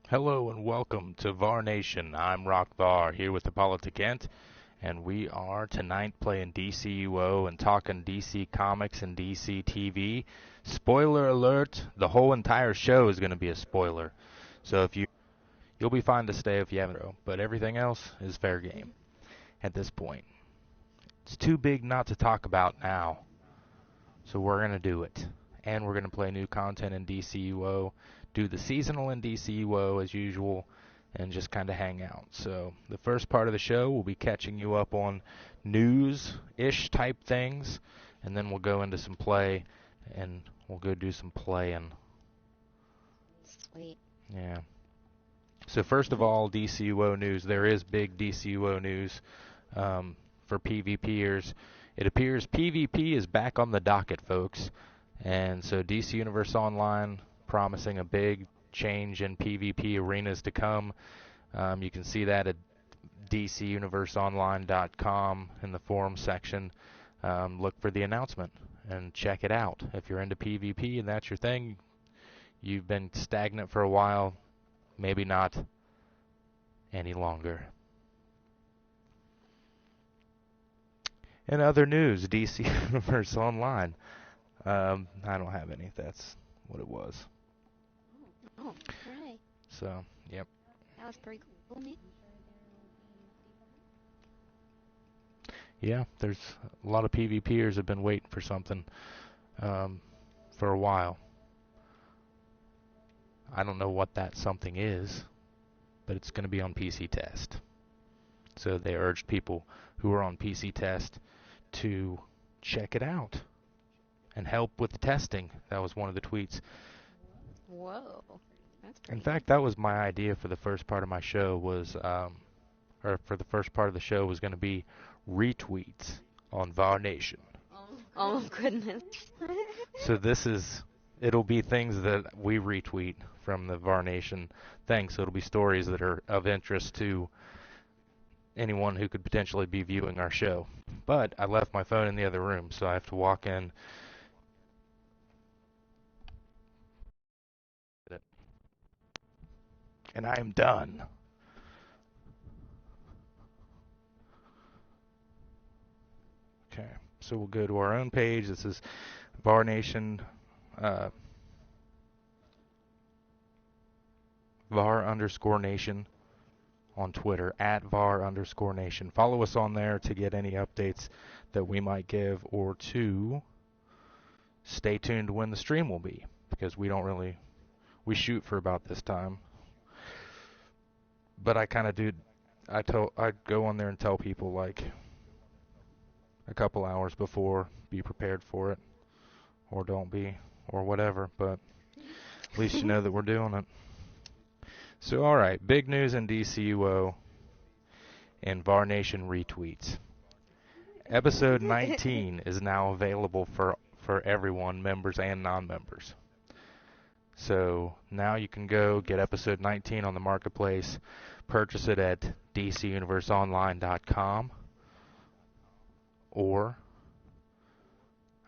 Hello and welcome to VAR Nation. I'm Rock VAR here with the Politicant, and we are tonight playing DCUO and talking DC Comics and DC TV. Spoiler alert, the whole entire show is going to be a spoiler. So you'll be fine to stay if you haven't, but everything else is fair game at this point. It's too big not to talk about now. So we're going to do it. And we're going to play new content in DCUO, do the seasonal in DCUO as usual, and just kind of hang out. So the first part of the show, we'll be catching you up on news-ish type things, and then we'll go into some play, and we'll go do some playing. Sweet. Yeah. So first of all, DCUO news. There is big DCUO news for PvPers. It appears PvP is back on the docket, folks. And so DC Universe Online promising a big change in PvP arenas to come. You can see that at dcuniverseonline.com in the forum section. Look for the announcement and check it out. If you're into PvP and that's your thing, you've been stagnant for a while, maybe not any longer. In other news, DC Universe Online. I don't have any. That's what it was. Oh, right. So, yep. That was pretty cool. Yeah, there's a lot of PvPers have been waiting for something for a while. I don't know what that something is, but it's going to be on PC Test. So they urged people who are on PC Test to check it out and help with the testing. That was one of the tweets. Whoa. That's pretty In fact, that was my idea for the first part of my show was, or for the first part of the show was going to be retweets on VAR Nation. Oh, goodness. So it'll be things that we retweet from the VAR Nation thing. So it'll be stories that are of interest to anyone who could potentially be viewing our show. But I left my phone in the other room, so I have to walk in. And I am done. Okay, so we'll go to our own page. This is VAR Nation, VAR_Nation on Twitter, at VAR_Nation. Follow us on there to get any updates that we might give, or to stay tuned when the stream will be, because we shoot for about this time. But I kind of do, I go on there and tell people like a couple hours before, be prepared for it, or don't be, or whatever, but at least you know that we're doing it. So, alright, big news in DCUO and VAR Nation retweets. Episode 19 is now available for everyone, members and non-members. So now you can go get episode 19 on the marketplace, purchase it at dcuniverseonline.com, or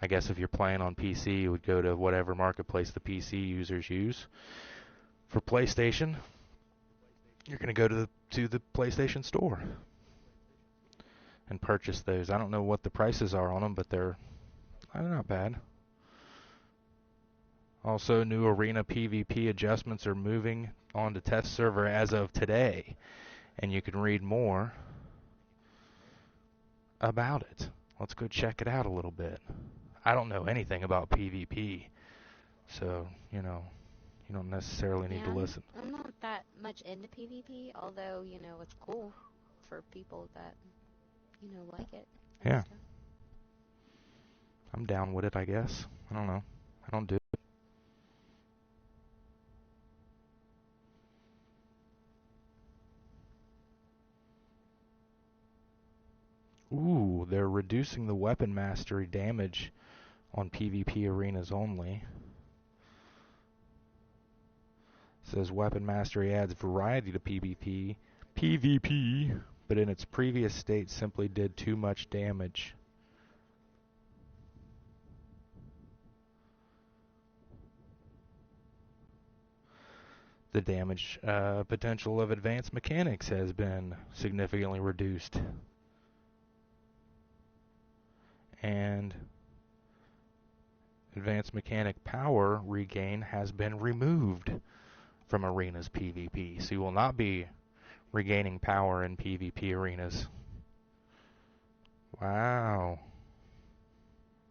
I guess if you're playing on PC, you would go to whatever marketplace the PC users use. For PlayStation, you're going to go to the PlayStation Store and purchase those. I don't know what the prices are on them, but they're not bad. Also, new arena PvP adjustments are moving on to test server as of today, and you can read more about it. Let's go check it out a little bit. I don't know anything about PvP, so, you don't necessarily need to listen. I'm not that much into PvP, although, it's cool for people that, like it. Yeah. Stuff. I'm down with it, I guess. I don't know. I don't do it. Ooh, they're reducing the weapon mastery damage on PvP arenas only. It says weapon mastery adds variety to PvP, but in its previous state simply did too much damage. The damage potential of advanced mechanics has been significantly reduced. And advanced mechanic power regain has been removed from arenas PvP. So you will not be regaining power in PvP arenas. Wow.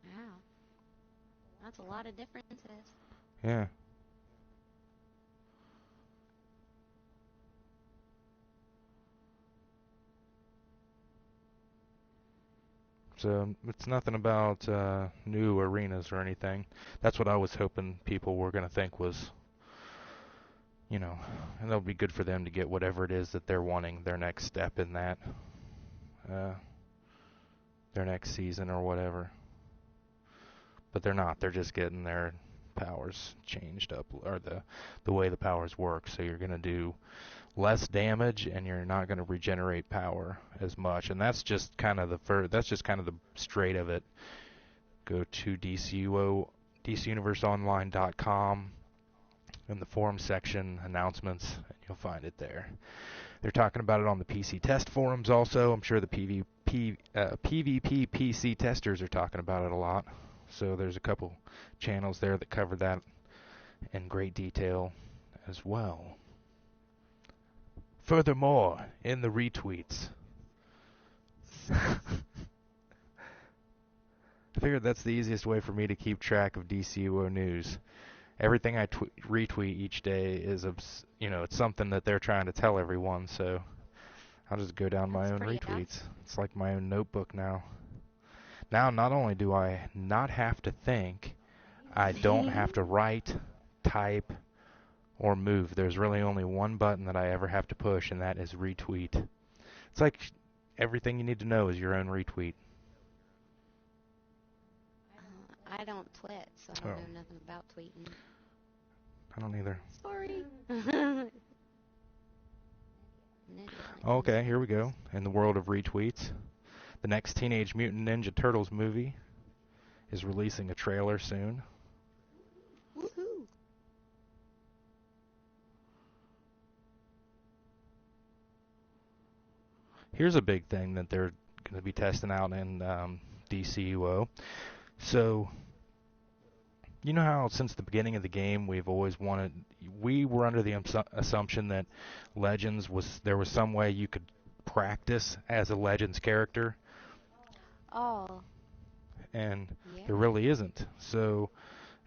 Wow. That's a lot of differences. Yeah. So it's nothing about new arenas or anything. That's what I was hoping people were going to think was, and that'll be good for them to get whatever it is that they're wanting, their next step in that, their next season or whatever. But they're not. They're just getting their powers changed up, or the way the powers work. So you're going to do less damage, and you're not going to regenerate power as much. And that's just kind of the straight of it. Go to DCUO, DCUniverseOnline.com, in the forum section, announcements, and you'll find it there. They're talking about it on the PC test forums also. I'm sure the PvP PC testers are talking about it a lot. So there's a couple channels there that cover that in great detail as well. Furthermore, in the retweets, I figured that's the easiest way for me to keep track of DCUO news. Everything I retweet each day is, it's something that they're trying to tell everyone, so I'll just go down my own retweets. It's like my own notebook now. Now, not only do I not have to think, I don't have to write, type, or move. There's really only one button that I ever have to push, and that is retweet. It's like everything you need to know is your own retweet. I don't twit, so I don't know nothing about tweeting. I don't either. Sorry. Okay, here we go. In the world of retweets, the next Teenage Mutant Ninja Turtles movie is releasing a trailer soon. Woohoo! Here's a big thing that they're going to be testing out in DCUO. So, you know how since the beginning of the game we were under the assumption that there was some way you could practice as a Legends character. Oh. And there really isn't. So,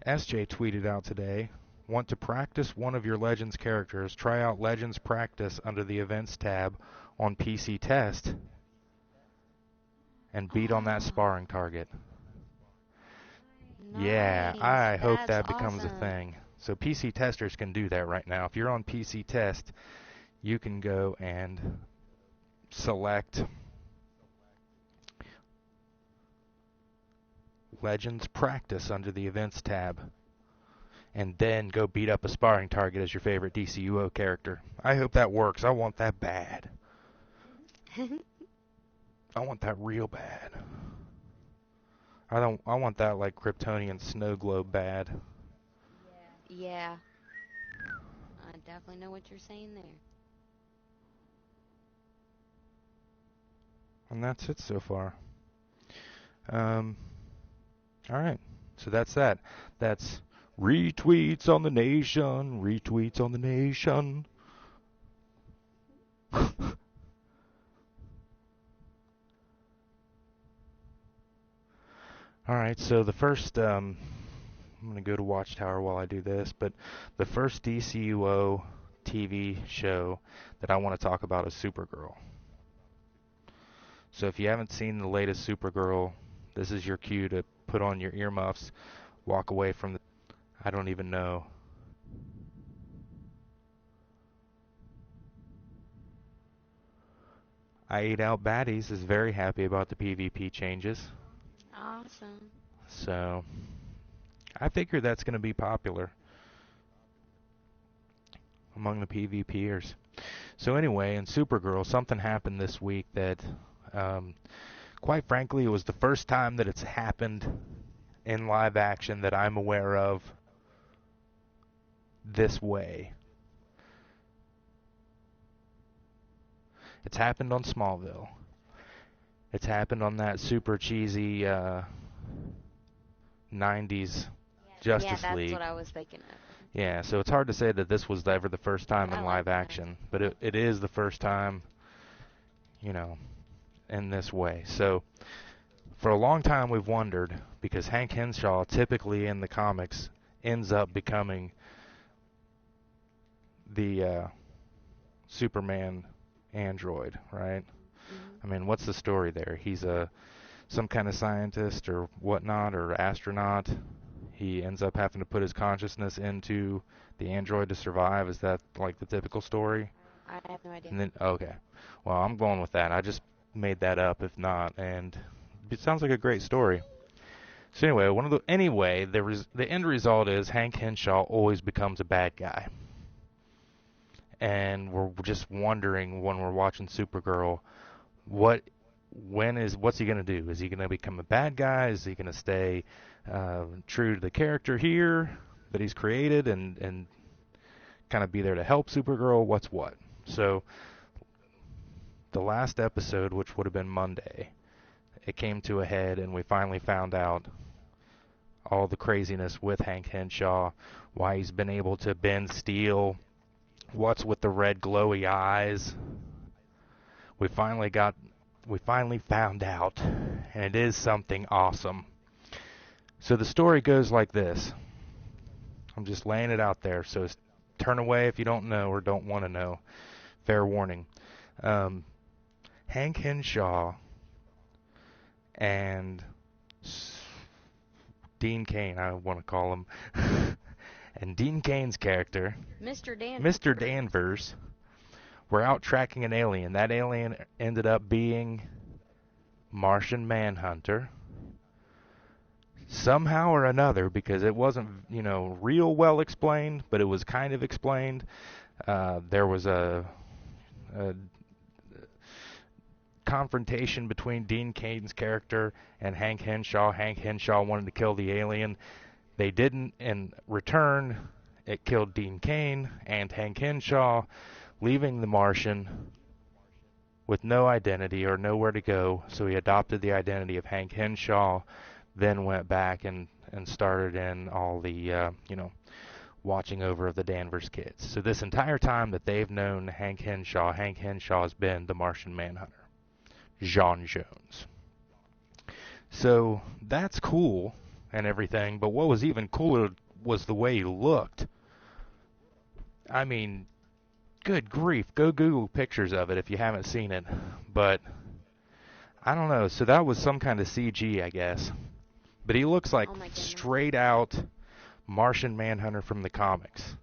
SJ tweeted out today, want to practice one of your Legends characters, try out Legends Practice under the Events tab on PC Test and beat on that sparring target. Nice. Yeah, I hope that That's becomes a thing. So PC testers can do that right now. If you're on PC Test, you can go and select Legends Practice under the Events tab, and then go beat up a sparring target as your favorite DCUO character. I hope that works. I want that bad. I want that real bad. I want that like Kryptonian snow globe bad. Yeah. I definitely know what you're saying there. And that's it so far. Alright. So that's that. That's retweets on the nation. Retweets on the nation. Alright, so the first, I'm going to go to Watchtower while I do this, but the first DCUO TV show that I want to talk about is Supergirl. So if you haven't seen the latest Supergirl, this is your cue to put on your earmuffs, walk away from the... I don't even know. I Ate Out Baddies is very happy about the PvP changes. Awesome. So, I figure that's going to be popular among the PvPers. So anyway, in Supergirl, something happened this week that, quite frankly, it was the first time that it's happened in live action that I'm aware of this way. It's happened on Smallville. It's happened on that super cheesy 90s Yeah, Justice that's League. what I was thinking of. Yeah, so it's hard to say that this was ever the first time I in like live that. action, but it is the first time, in this way. So for a long time we've wondered, because Hank Henshaw typically in the comics ends up becoming the Superman android, right? I mean, what's the story there? He's some kind of scientist or whatnot, or astronaut. He ends up having to put his consciousness into the android to survive. Is that like the typical story? I have no idea. And then, okay, well, I'm going with that. I just made that up, if not, and it sounds like a great story. So anyway, the end result is Hank Henshaw always becomes a bad guy, and we're just wondering when we're watching Supergirl, what's he gonna do? Is he gonna become a bad guy? Is he gonna stay true to the character here that he's created and kind of be there to help Supergirl? What's what? So the last episode, which would have been Monday, it came to a head, and we finally found out all the craziness with Hank Henshaw, why he's been able to bend steel, what's with the red glowy eyes. We finally found out, and it is something awesome. So the story goes like this. I'm just laying it out there, so turn away if you don't know or don't want to know. Fair warning. Hank Henshaw and Dean Cain, I want to call him, and Dean Cain's character, Mr. Danvers, were out tracking an alien. That alien ended up being Martian Manhunter. Somehow or another, because it wasn't, real well explained, but it was kind of explained. There was a confrontation between Dean Cain's character and Hank Henshaw. Hank Henshaw wanted to kill the alien. They didn't. In return, it killed Dean Cain and Hank Henshaw, leaving the Martian with no identity or nowhere to go. So he adopted the identity of Hank Henshaw, then went back and started in all the, watching over of the Danvers kids. So this entire time that they've known Hank Henshaw's been the Martian Manhunter, J'onn J'onzz. So that's cool and everything, but what was even cooler was the way he looked. I mean, good grief, go Google pictures of it if you haven't seen it. But I don't know, so that was some kind of CG, I guess. But he looks like straight out Martian Manhunter from the comics.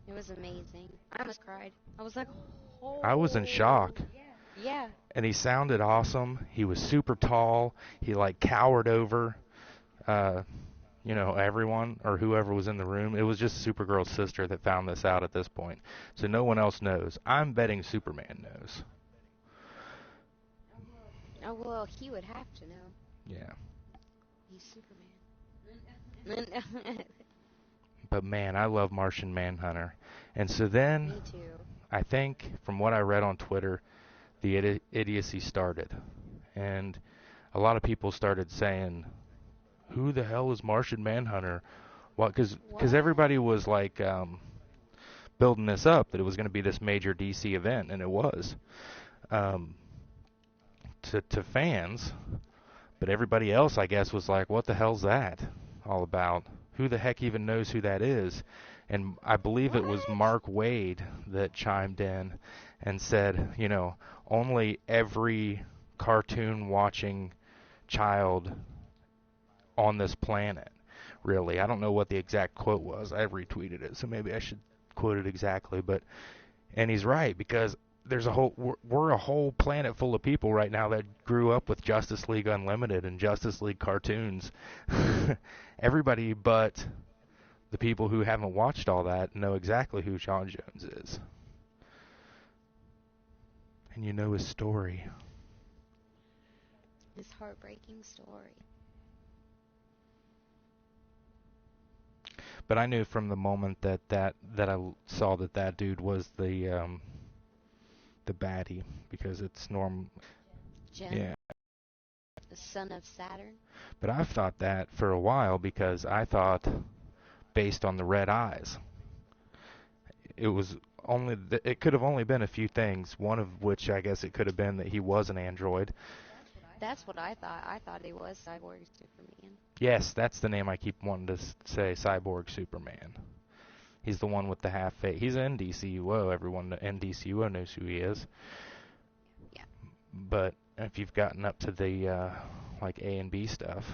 It was amazing. I almost cried. I was like, oh. I was in shock. Yeah. And he sounded awesome. He was super tall. He cowered over, everyone or whoever was in the room. It was just Supergirl's sister that found this out at this point. So no one else knows. I'm betting Superman knows. Oh, well, he would have to know. Yeah. He's Superman. But man, I love Martian Manhunter. And so then, Me too. I think, from what I read on Twitter, the idiocy started. And a lot of people started saying, who the hell is Martian Manhunter? Because everybody was building this up, that it was going to be this major DC event, and it was. To fans, but everybody else, I guess, was like, what the hell's that all about? Who the heck even knows who that is? And I believe it was Mark Waid that chimed in and said, only every cartoon-watching child on this planet, really. I don't know what the exact quote was. I retweeted it, so maybe I should quote it exactly. And he's right, because we're a whole planet full of people right now that grew up with Justice League Unlimited and Justice League cartoons. Everybody but the people who haven't watched all that know exactly who J'onn J'onzz is. And you know his story. His heartbreaking story. But I knew from the moment that I saw that dude was the baddie, because it's Jim, yeah. the son of Saturn. But I've thought that for a while, because I thought, based on the red eyes, it was only it could have only been a few things. One of which, I guess, it could have been that he was an android. That's what I thought. I thought he was Cyborg Superman. Yes, that's the name I keep wanting to say, Cyborg Superman. He's the one with the half face. He's in DCUO. Everyone in DCUO knows who he is. Yeah. But if you've gotten up to the like A and B stuff,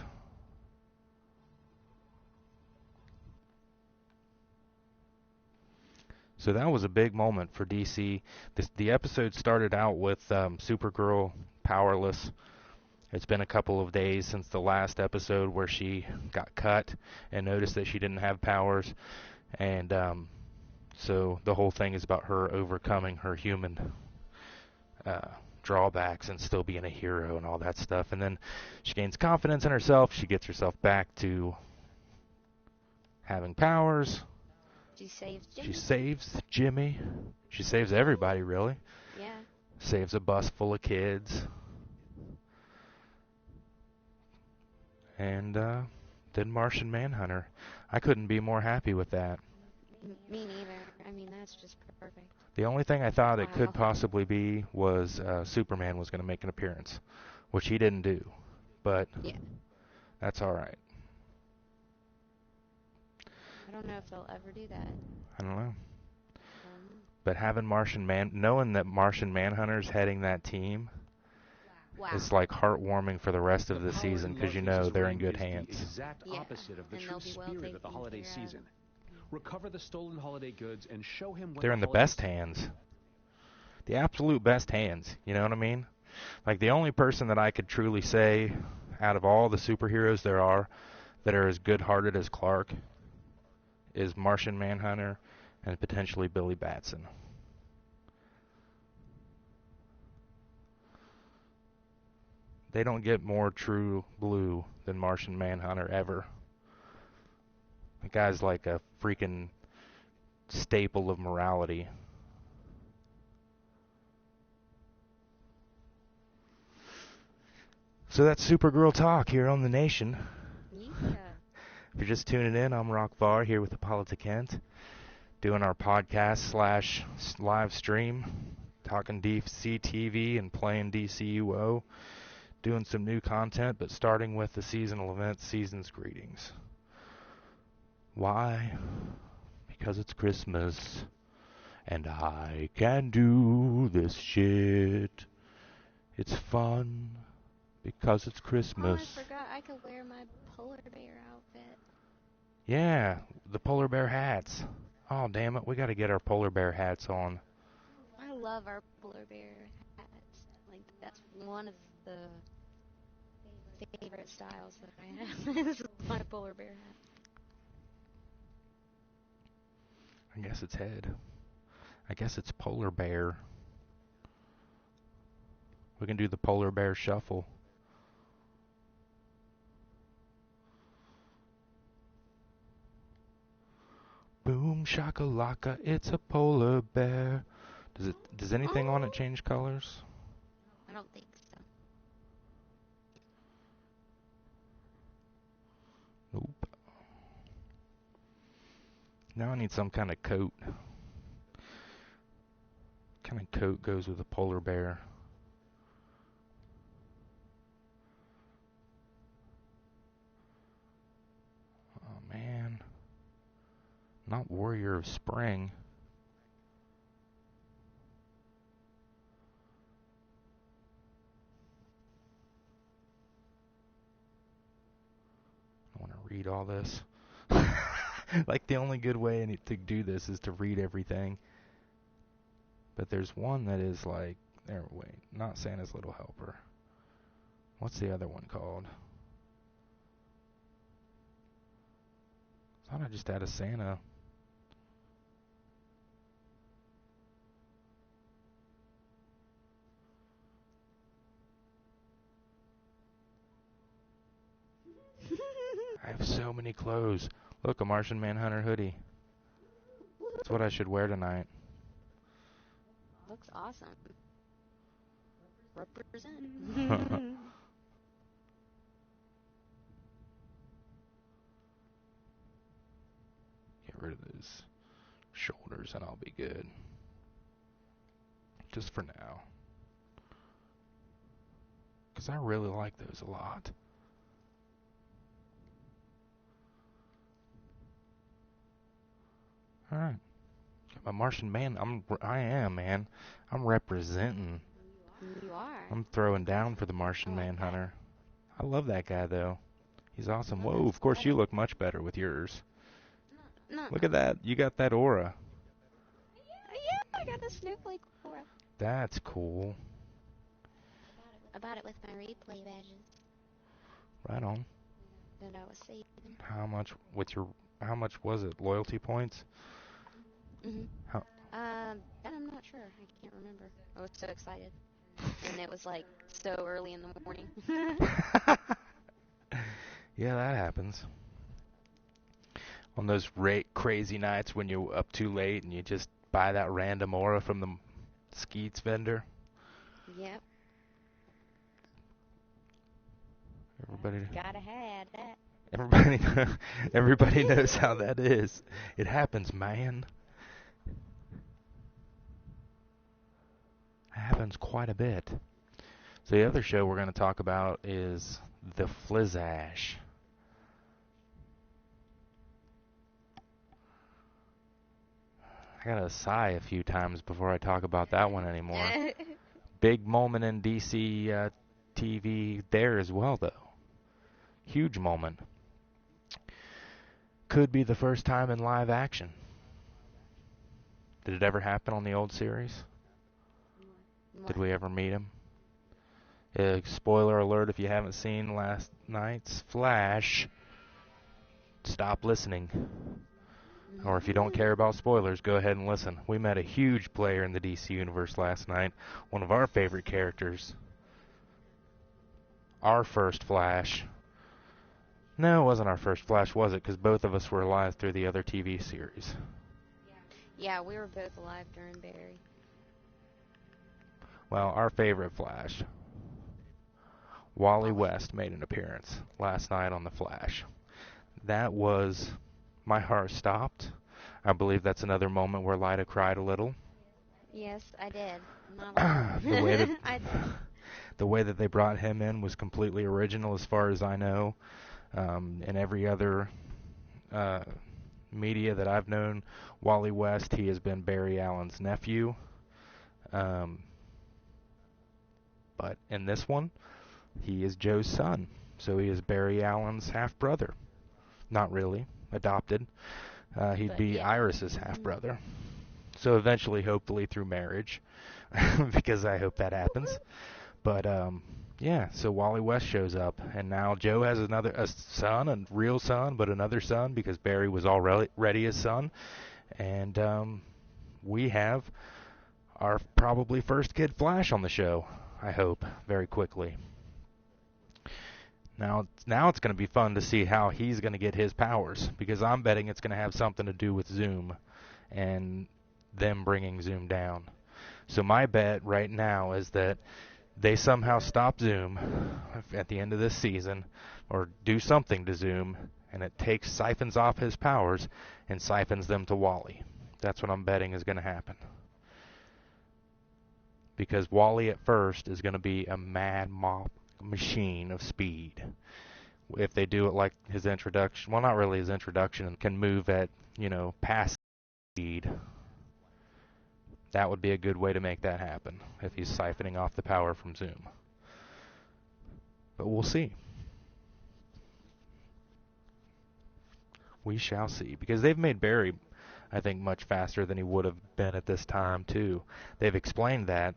so that was a big moment for DC. The episode started out with Supergirl powerless. It's been a couple of days since the last episode where she got cut and noticed that she didn't have powers, and so the whole thing is about her overcoming her human drawbacks and still being a hero and all that stuff. And then she gains confidence in herself. She gets herself back to having powers. She saves Jimmy. She saves Jimmy. She saves everybody, really. Yeah. Saves a bus full of kids. And then Martian Manhunter. I couldn't be more happy with that. Me neither. I mean, that's just perfect. The only thing I thought it could possibly be was Superman was going to make an appearance, which he didn't do. But yeah, that's all right. I don't know if they'll ever do that. I don't know. But having knowing that Martian Manhunter's heading that team, wow, it's like heartwarming for the rest of the season, because you know they're in good hands. The exact opposite of the true spirit of the holiday season. Recover the stolen holiday goods and show him what they're in the best hands. The absolute best hands, you know what I mean? Like, the only person that I could truly say, out of all the superheroes there are, that are as good-hearted as Clark, is Martian Manhunter and potentially Billy Batson. They don't get more true blue than Martian Manhunter ever. The guy's like a freaking staple of morality. So that's Supergirl talk here on The Nation. Yeah. If you're just tuning in, I'm Rok&Lyta here with the Kent, doing our podcast / live stream, talking DCTV and playing DCUO, doing some new content, but starting with the seasonal events, season's greetings. Why? Because it's Christmas, and I can do this shit. It's fun, because it's Christmas. Oh, I forgot I could wear my polar bear outfit. Yeah, the polar bear hats. Oh, damn it, we gotta get our polar bear hats on. I love our polar bear hats. Like, that's one of the favorite styles that I have. Is my polar bear hat. I guess it's head. I guess it's polar bear. We can do the polar bear shuffle. Boom shakalaka, it's a polar bear. Does anything on it change colors? I don't think so. Nope. Now I need some kind of coat. What kind of coat goes with a polar bear? Oh man. Not Warrior of Spring. I want to read all this. Like, the only good way to do this is to read everything. But there's one that is like, wait, not Santa's Little Helper. What's the other one called? I thought I just had a Santa. I have so many clothes. Look, a Martian Manhunter hoodie. That's what I should wear tonight. Looks awesome. Represent. Get rid of those shoulders and I'll be good. Just for now. Because I really like those a lot. Alright. Got my Martian man. I am, man. I'm representing. You are. I'm throwing down for the Martian Manhunter. I love that guy, though. He's awesome. Whoa, of course you look much better with yours. No. Look at that. You got that aura. Yeah, I got a snowflake aura. That's cool. I bought it with my replay badges. Right on. That I was saving. How much was it? Loyalty points? Mhm. How? That I'm not sure. I can't remember. I was so excited, and it was like so early in the morning. Yeah, that happens. On those crazy nights when you're up too late and you just buy that random aura from the Skeets vendor. Yep. Everybody gotta have that. Everybody knows how that is. It happens, man. It happens quite a bit. So the other show we're going to talk about is The Flizash. I got to sigh a few times before I talk about that one anymore. Big moment in DC TV there as well, though. Huge moment. Could be the first time in live action. Did it ever happen on the old series? Did we ever meet him? Spoiler alert if you haven't seen last night's Flash. Stop listening. Or if you don't care about spoilers, go ahead and listen. We met a huge player in the DC universe last night. One of our favorite characters. Our first Flash. No, it wasn't our first Flash, was it? Because both of us were alive through the other TV series. Yeah, we were both alive during Barry. Well, our favorite Flash. Wally West made an appearance last night on The Flash. That was... my heart stopped. I believe that's another moment where Lyta cried a little. Yes, I did. Not the way that I did. The way that they brought him in was completely original, as far as I know. In every other media that I've known, Wally West, he has been Barry Allen's nephew. But in this one, he is Joe's son. So he is Barry Allen's half-brother. Not really. Adopted. He'd be Iris's half-brother. So eventually, hopefully through marriage, because I hope that happens. But yeah, so Wally West shows up, and now Joe has a son, a real son, but another son because Barry was already his son, and we have our probably first kid Flash on the show. I hope very quickly. Now it's going to be fun to see how he's going to get his powers, because I'm betting it's going to have something to do with Zoom and them bringing Zoom down. So my bet right now is that they somehow stop Zoom at the end of this season, or do something to Zoom, and it siphons off his powers and siphons them to Wally. That's what I'm betting is going to happen. Because Wally at first is going to be a mad machine of speed. If they do it like his introduction, well, not really his introduction, can move at, past speed. That would be a good way to make that happen, if he's siphoning off the power from Zoom. But we'll see. We shall see. Because they've made Barry, I think, much faster than he would have been at this time, too. They've explained that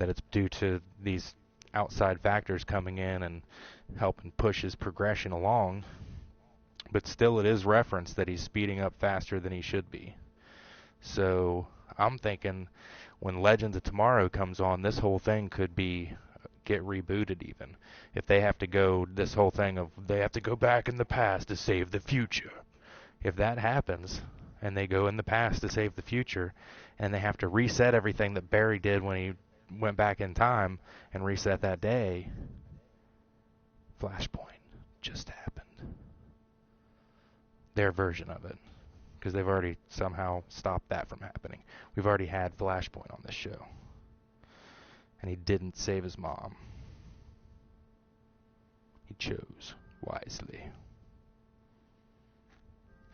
it's due to these outside factors coming in and helping push his progression along. But still, it is referenced that he's speeding up faster than he should be. So I'm thinking when Legends of Tomorrow comes on, this whole thing could get rebooted even. If they have to go, this whole thing of they have to go back in the past to save the future. if that happens and they go in the past to save the future and they have to reset everything that Barry did when he went back in time and reset that day, Flashpoint just happened. Their version of it. Because they've already somehow stopped that from happening. We've already had Flashpoint on this show. And he didn't save his mom. He chose wisely.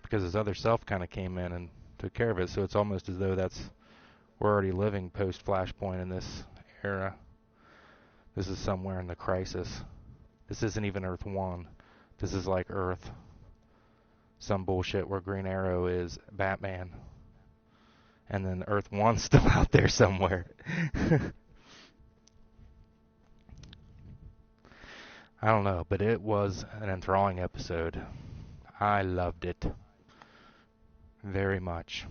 Because his other self kind of came in and took care of it, so it's almost as though we're already living post-Flashpoint in this era. This is somewhere in the crisis. This isn't even Earth 1. This is like Earth. Some bullshit where Green Arrow is Batman. And then Earth 1's still out there somewhere. I don't know, but it was an enthralling episode. I loved it. Very much.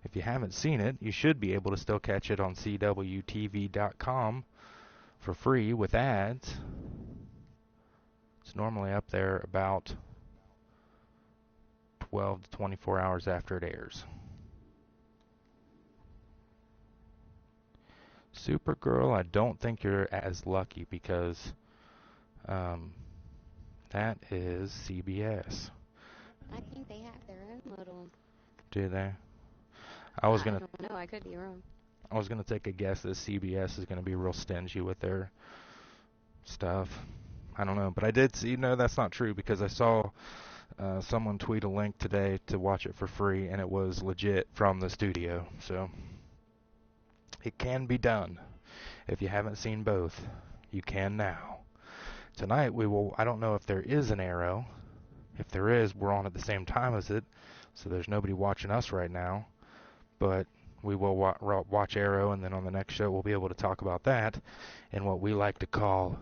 If you haven't seen it, you should be able to still catch it on CWTV.com for free with ads. It's normally up there about 12 to 24 hours after it airs. Supergirl, I don't think you're as lucky because that is CBS. I think they have their own little... Do they? I don't know, I could be wrong. I was gonna take a guess that CBS is gonna be real stingy with their stuff. I don't know, but I did see, no, that's not true because I saw someone tweet a link today to watch it for free, and it was legit from the studio, so it can be done. If you haven't seen both, you can now. Tonight I don't know if there is an Arrow. If there is, we're on at the same time as it, so there's nobody watching us right now, but we will watch Arrow, and then on the next show we'll be able to talk about that in what we like to call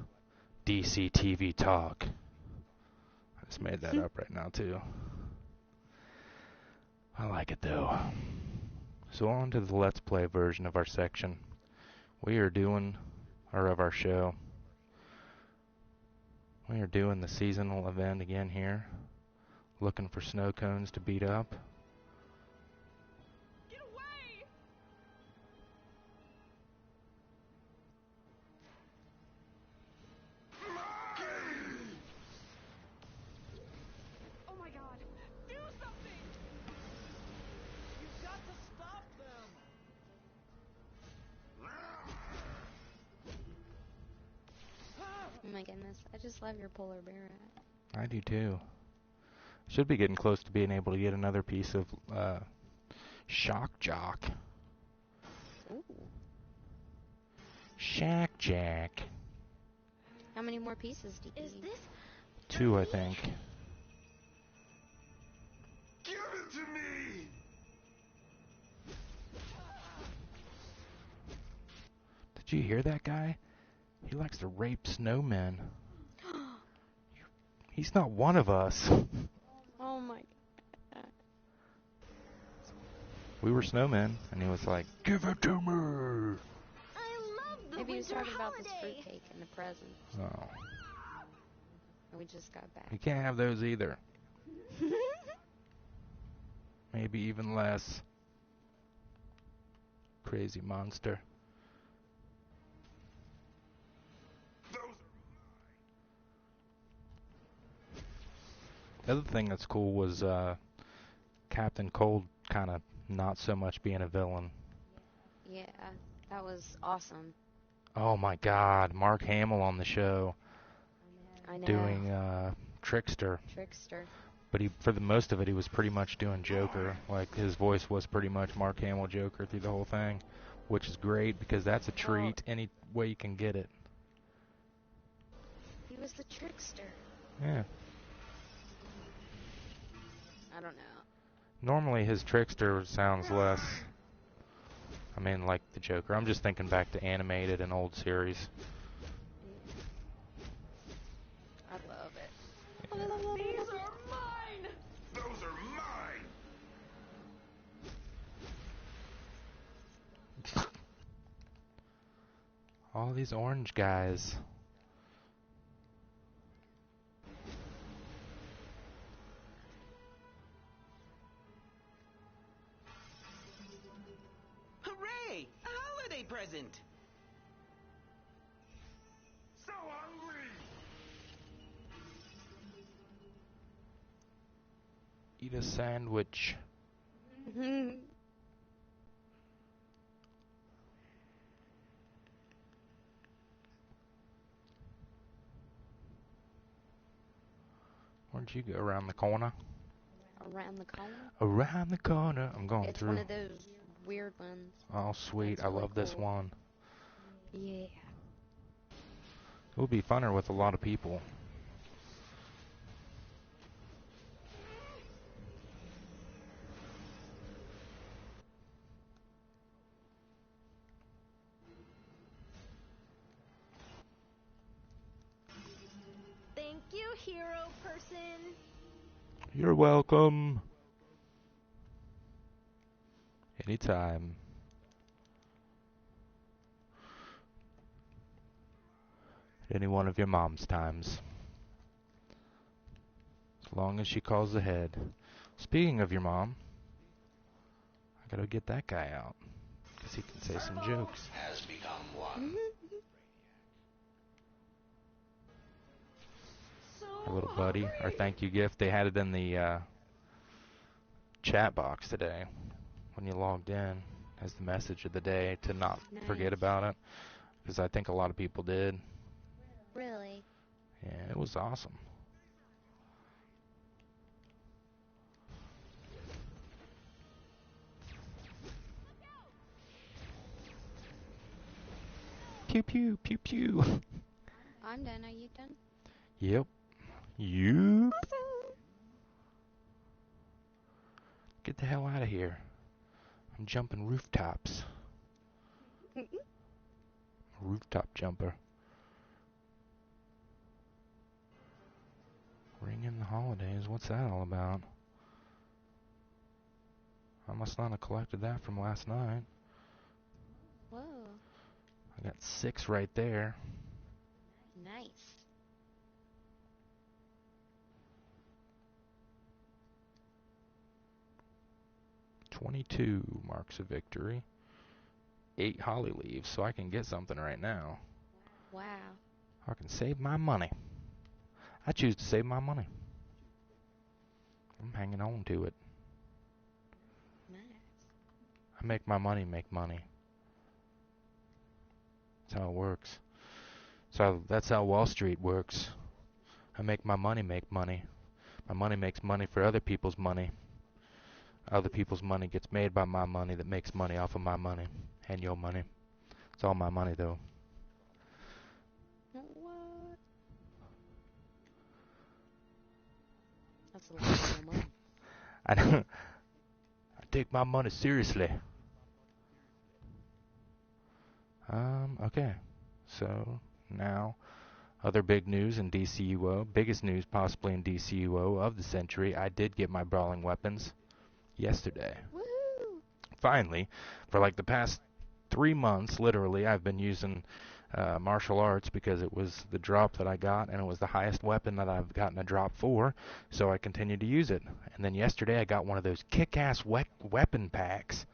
DCTV Talk. I just made that up right now, too. I like it, though. So on to the Let's Play version of our section. Of our show. We are doing the seasonal event again here. Looking for snow cones to beat up. Get away! Oh my god! Do something! You've got to stop them! Oh my goodness, I just love your polar bear hat. I do too. Should be getting close to being able to get another piece of Shock Jock. Ooh. Shack Jack. How many more pieces do you need? This 2, I think. Give it to me! Did you hear that guy? He likes to rape snowmen. He's not one of us. Oh my god. We were snowmen, and he was like, "Give it to me!" I love the Maybe he was winter talking about this holiday. fruitcake and the present. Oh. We just got back. You can't have those either. Maybe even less. Crazy monster. The other thing that's cool was Captain Cold kind of not so much being a villain. Yeah, that was awesome. Oh my god, Mark Hamill on the show I know. doing Trickster. Trickster. But for the most of it, he was pretty much doing Joker. Like, his voice was pretty much Mark Hamill Joker through the whole thing, which is great because that's a treat any way you can get it. He was the trickster. Yeah. I don't know. Normally his Trickster sounds less, I mean, like the Joker. I'm just thinking back to animated and old series. I love it. These are mine! Those are mine! All these orange guys. present. So hungry! Eat a sandwich. Where'd you go? Around the corner? Around the corner? Around the corner. I'm going It's through. one of those weird ones. Oh, sweet. That's I really love this cool. one. Yeah. It would be funner with a lot of people. Thank you, hero person. You're welcome. Anytime. Any one of your mom's times. As long as she calls ahead. Speaking of your mom, I gotta get that guy out. Because he can say some jokes. Has become one. So Our little buddy, our thank you gift. They had it in the chat box today when you logged in as the message of the day to not forget about it. Because I think a lot of people did. Really? Yeah, it was awesome. Pew pew pew pew. I'm done. Are you done? Yep. You get the hell out of here. I'm jumping rooftops. Rooftop jumper. Ring in the holidays. What's that all about? I must not have collected that from last night. Whoa. I got 6 right there. Nice. $22 marks a victory. 8 holly leaves, so I can get something right now. Wow. I can save my money. I choose to save my money. I'm hanging on to it. Nice. I make my money make money. That's how it works. So that's how Wall Street works. I make my money make money. My money makes money for other people's money. Other people's money gets made by my money that makes money off of my money. And your money. It's all my money though. What? That's a lot of money. I don't. I take my money seriously. Okay. So now, other big news in DCUO. Biggest news possibly in DCUO of the century. I did get my brawling weapons yesterday. Woohoo! Finally, for like the past 3 months, literally, I've been using martial arts because it was the drop that I got, and it was the highest weapon that I've gotten a drop for, so I continued to use it. And then yesterday I got one of those kick-ass weapon packs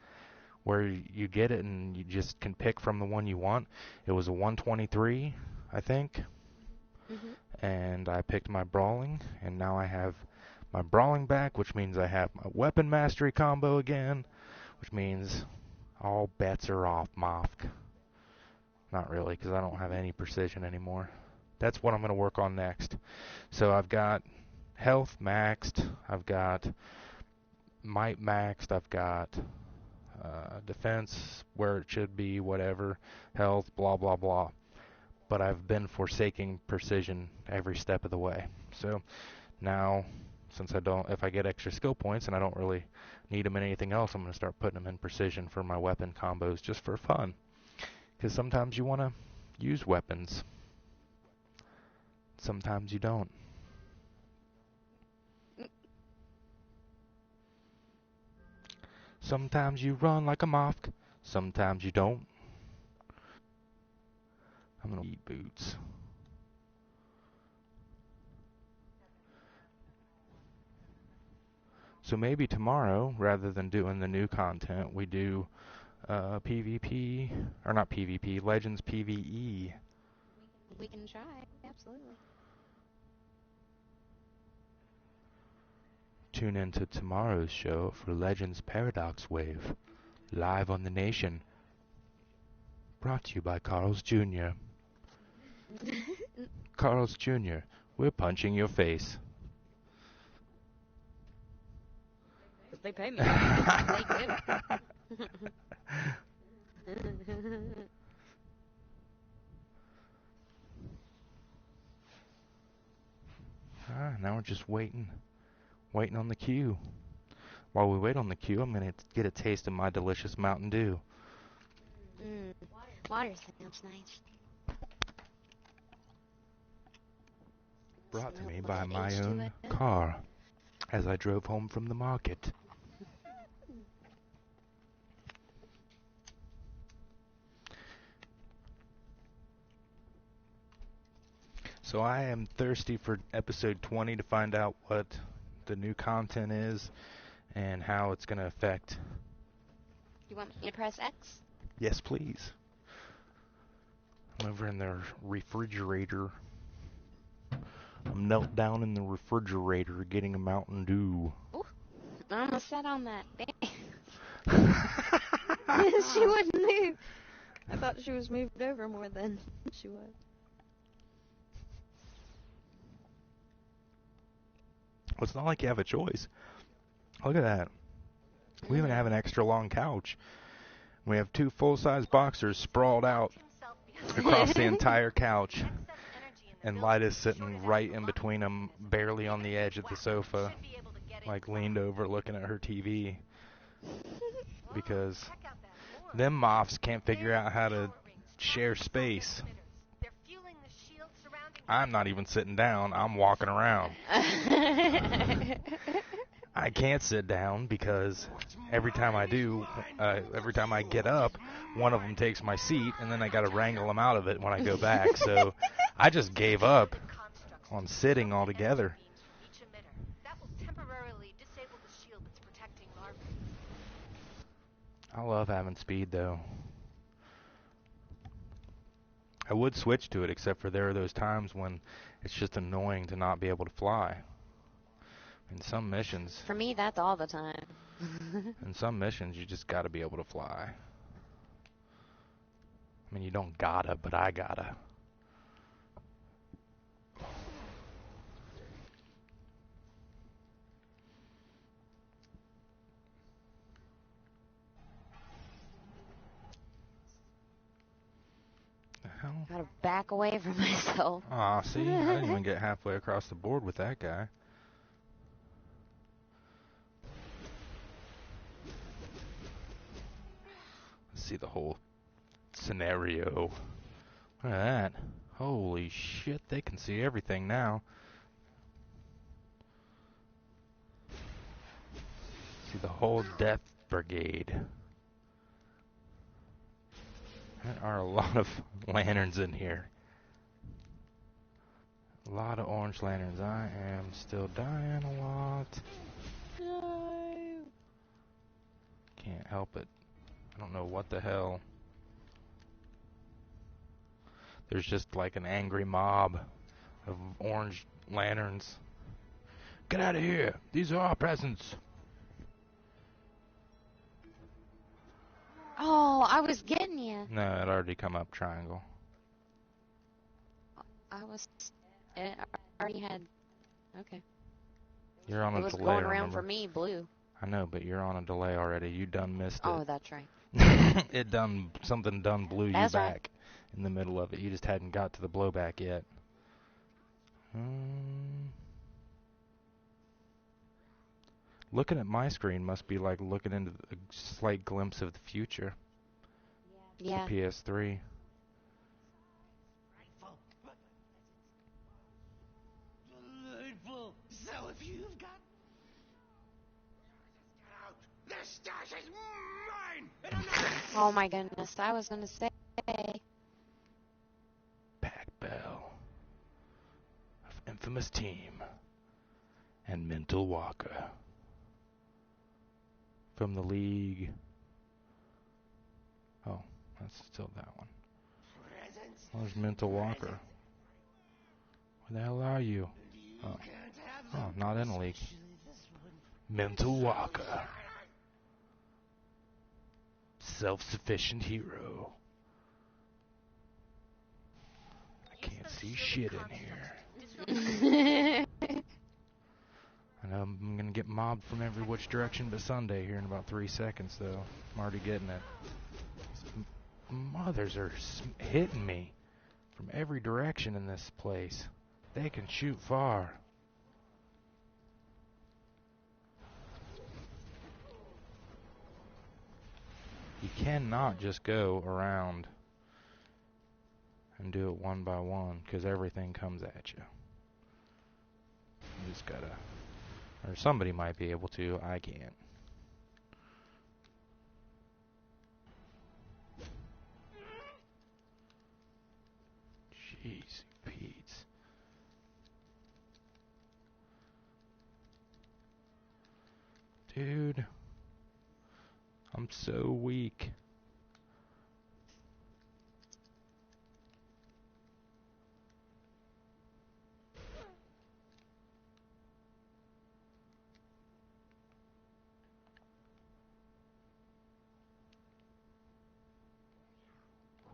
where you get it and you just can pick from the one you want. It was a 123, I think, and I picked my brawling, and now I have my brawling back, which means I have my weapon mastery combo again, which means all bets are off, Mofk. Not really, because I don't have any precision anymore. That's what I'm going to work on next. So I've got health maxed, I've got might maxed, I've got defense where it should be, whatever, health, blah, blah, blah. But I've been forsaking precision every step of the way. So now, since if I get extra skill points and I don't really need them in anything else, I'm going to start putting them in precision for my weapon combos just for fun. Because sometimes you want to use weapons. Sometimes you don't. Sometimes you run like a moth. Sometimes you don't. I'm going to eat boots. So maybe tomorrow, rather than doing the new content, we do PvP, or not PvP, Legends PvE. We can try, absolutely. Tune in to tomorrow's show for Legends Paradox Wave, live on the Nation. Brought to you by Carl's Jr. Carl's Jr., we're punching your face. They pay me. They give. Now we're just waiting on the queue. While we wait on the queue, I'm going to get a taste of my delicious Mountain Dew. Water sounds nice. Brought to me by my own car as I drove home from the market. So I am thirsty for episode 20 to find out what the new content is and how it's going to affect. You want me to press X? Yes, please. I'm over in the refrigerator. I'm knelt down in the refrigerator getting a Mountain Dew. Ooh, I almost sat on that. She wouldn't move. I thought she was moved over more than she was. Well, it's not like you have a choice. Look at that. We even have an extra long couch. We have 2 full-size boxers sprawled out across the entire couch. And Lyta's sitting right in between them, barely on the edge of the sofa, like leaned over looking at her TV. Because them moths can't figure out how to share space. I'm not even sitting down, I'm walking around. I can't sit down because every time I do, every time I get up, one of them takes my seat, and then I got to wrangle them out of it when I go back. So I just gave up on sitting altogether. I love having speed, though. I would switch to it, except for there are those times when it's just annoying to not be able to fly. In some missions... For me, that's all the time. In some missions, you just gotta be able to fly. I mean, you don't gotta, but I gotta. The hell? Gotta back away from myself. Aw, see? I didn't even get halfway across the board with that guy. Let's see the whole scenario. Look at that. Holy shit, they can see everything now. See the whole Death Brigade. There are a lot of lanterns in here. A lot of orange lanterns. I am still dying a lot. No. Can't help it. I don't know what the hell. There's just like an angry mob of orange lanterns. Get out of here! These are our presents! Oh, I was getting you. No, it already come up triangle. It already had, okay. You're on a It was delay, going around remember? for me, blue. I know, but you're on a delay already. You done missed it. Oh, that's right. Something done blew you That's back right. in the middle of it. You just hadn't got to the blowback yet. Looking at my screen must be like looking into a slight glimpse of the future. Yeah. The PS3. So if you've got... This stash is mine! And I'm not... Oh my goodness, I was gonna say. Pac Bell. Infamous Team. And Mental Walker. From the League Oh, that's still that one. Oh, there's Mental Walker. Where the hell are you? Oh, oh, not in a league. Mental Walker. Self-sufficient hero. I can't see shit in here. I know I'm gonna get mobbed from every which direction but Sunday here in about 3 seconds, though. I'm already getting it. Mothers are hitting me from every direction in this place. They can shoot far. You cannot just go around and do it one by one, because everything comes at you. You just gotta, or somebody might be able to, I can't. Jeez, Pete. Dude, I'm so weak.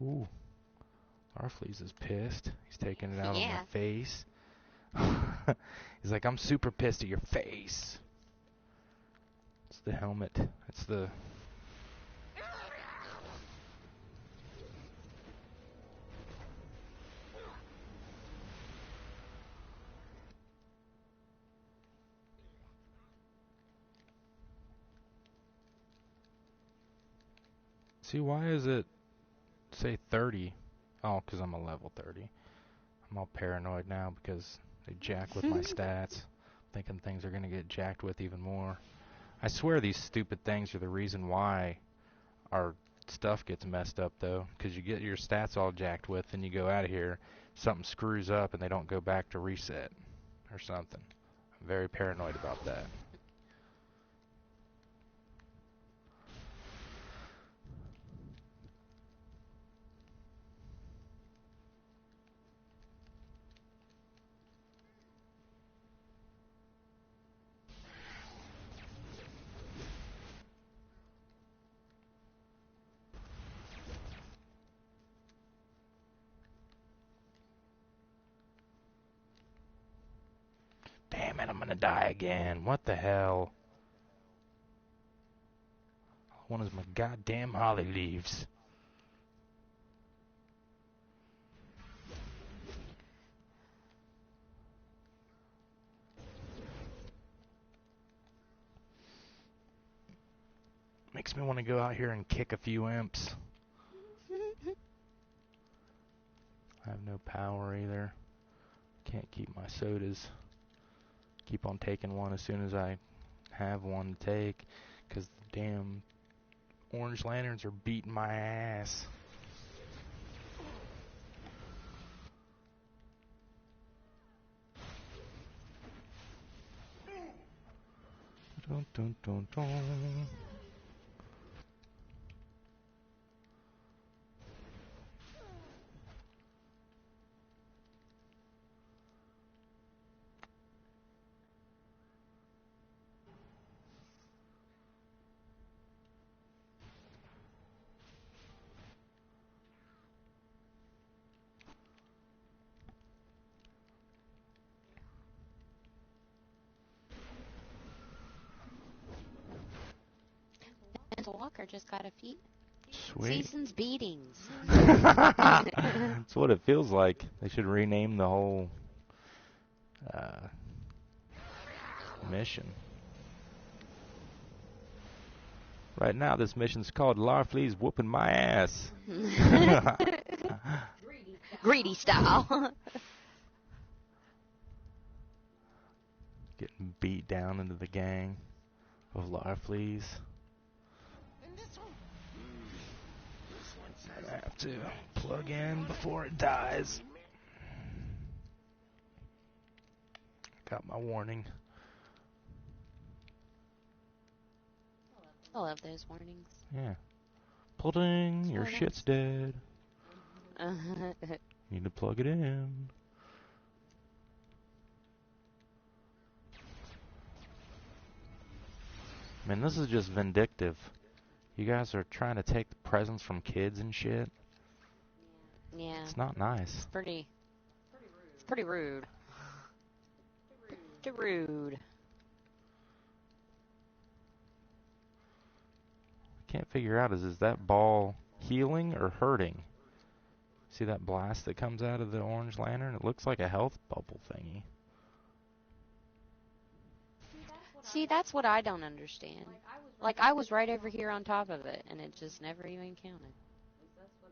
Ooh. Arfleas is pissed. He's taking it out on my face. He's like, I'm super pissed at your face. It's the helmet. It's the... See, why is it say 30? Oh, because I'm a level 30. I'm all paranoid now because they jack with my stats. Thinking things are going to get jacked with even more. I swear these stupid things are the reason why our stuff gets messed up, though. Because you get your stats all jacked with, and you go out of here, something screws up, and they don't go back to reset or something. I'm very paranoid about that. Damn it, I'm gonna die again. What the hell? All I want is my goddamn holly leaves. Makes me want to go out here and kick a few imps. I have no power either. Can't keep my sodas. Keep on taking one as soon as I have one to take, because the damn orange lanterns are beating my ass. Dun, dun, dun, dun. Mental Walker just got a feat. Sweet. Season's beatings. That's what it feels like. They should rename the whole mission. Right now, this mission's called Larflea's whooping my ass. Greedy style. Getting beat down into the gang of Larfleas. I have to plug in before it dies. Got my warning. I love those warnings. Yeah. Pudding, your Oh, shit's nice. dead. Need to plug it in. Man, this is just vindictive. You guys are trying to take the presents from kids and shit. Yeah. It's not nice. It's pretty rude. Pretty rude. Can't figure out is that ball healing or hurting? See that blast that comes out of the orange lantern? It looks like a health bubble thingy. See, that's what I don't understand. Like, I was right over here on top of it, and it just never even counted.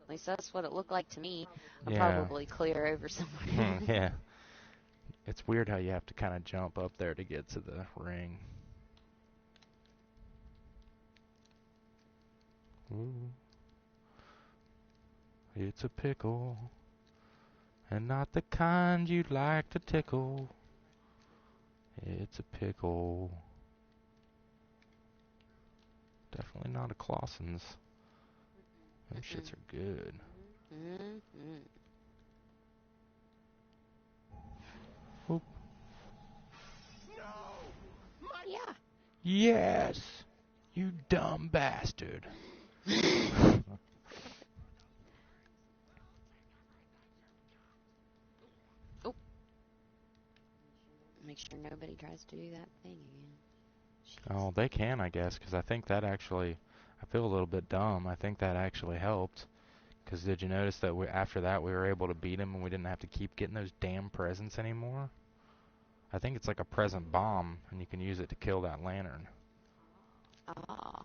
At least that's what it looked like to me. I'm probably clear over somewhere. Yeah. It's weird how you have to kind of jump up there to get to the ring. Ooh. It's a pickle, and not the kind you'd like to tickle. It's a pickle. Definitely not a Clausen's. Them shits are good. Oop. Yeah. Yes! You dumb bastard. Oh. Make sure nobody tries to do that thing again. Jeez. Oh, they can, I guess, because I think that actually, I feel a little bit dumb. I think that actually helped. Because did you notice that after that we were able to beat him and we didn't have to keep getting those damn presents anymore? I think it's like a present bomb, and you can use it to kill that lantern. Ah.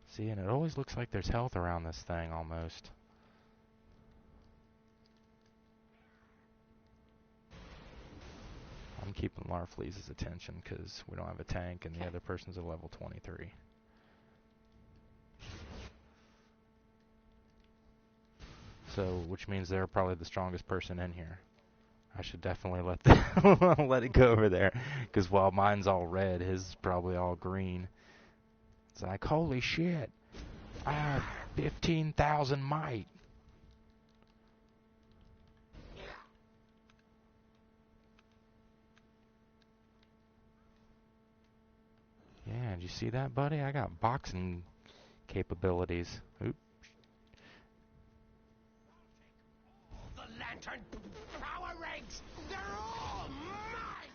See, and it always looks like there's health around this thing, almost. I'm keeping Larfleeze's attention, because we don't have a tank, and the other person's a level 23. So, which means they're probably the strongest person in here. I should definitely let it go over there, because while mine's all red, his is probably all green. It's like, holy shit, I have 15,000 might. Yeah, did you see that, buddy? I got boxing capabilities. Oop. The lantern power ranks, they're all mine!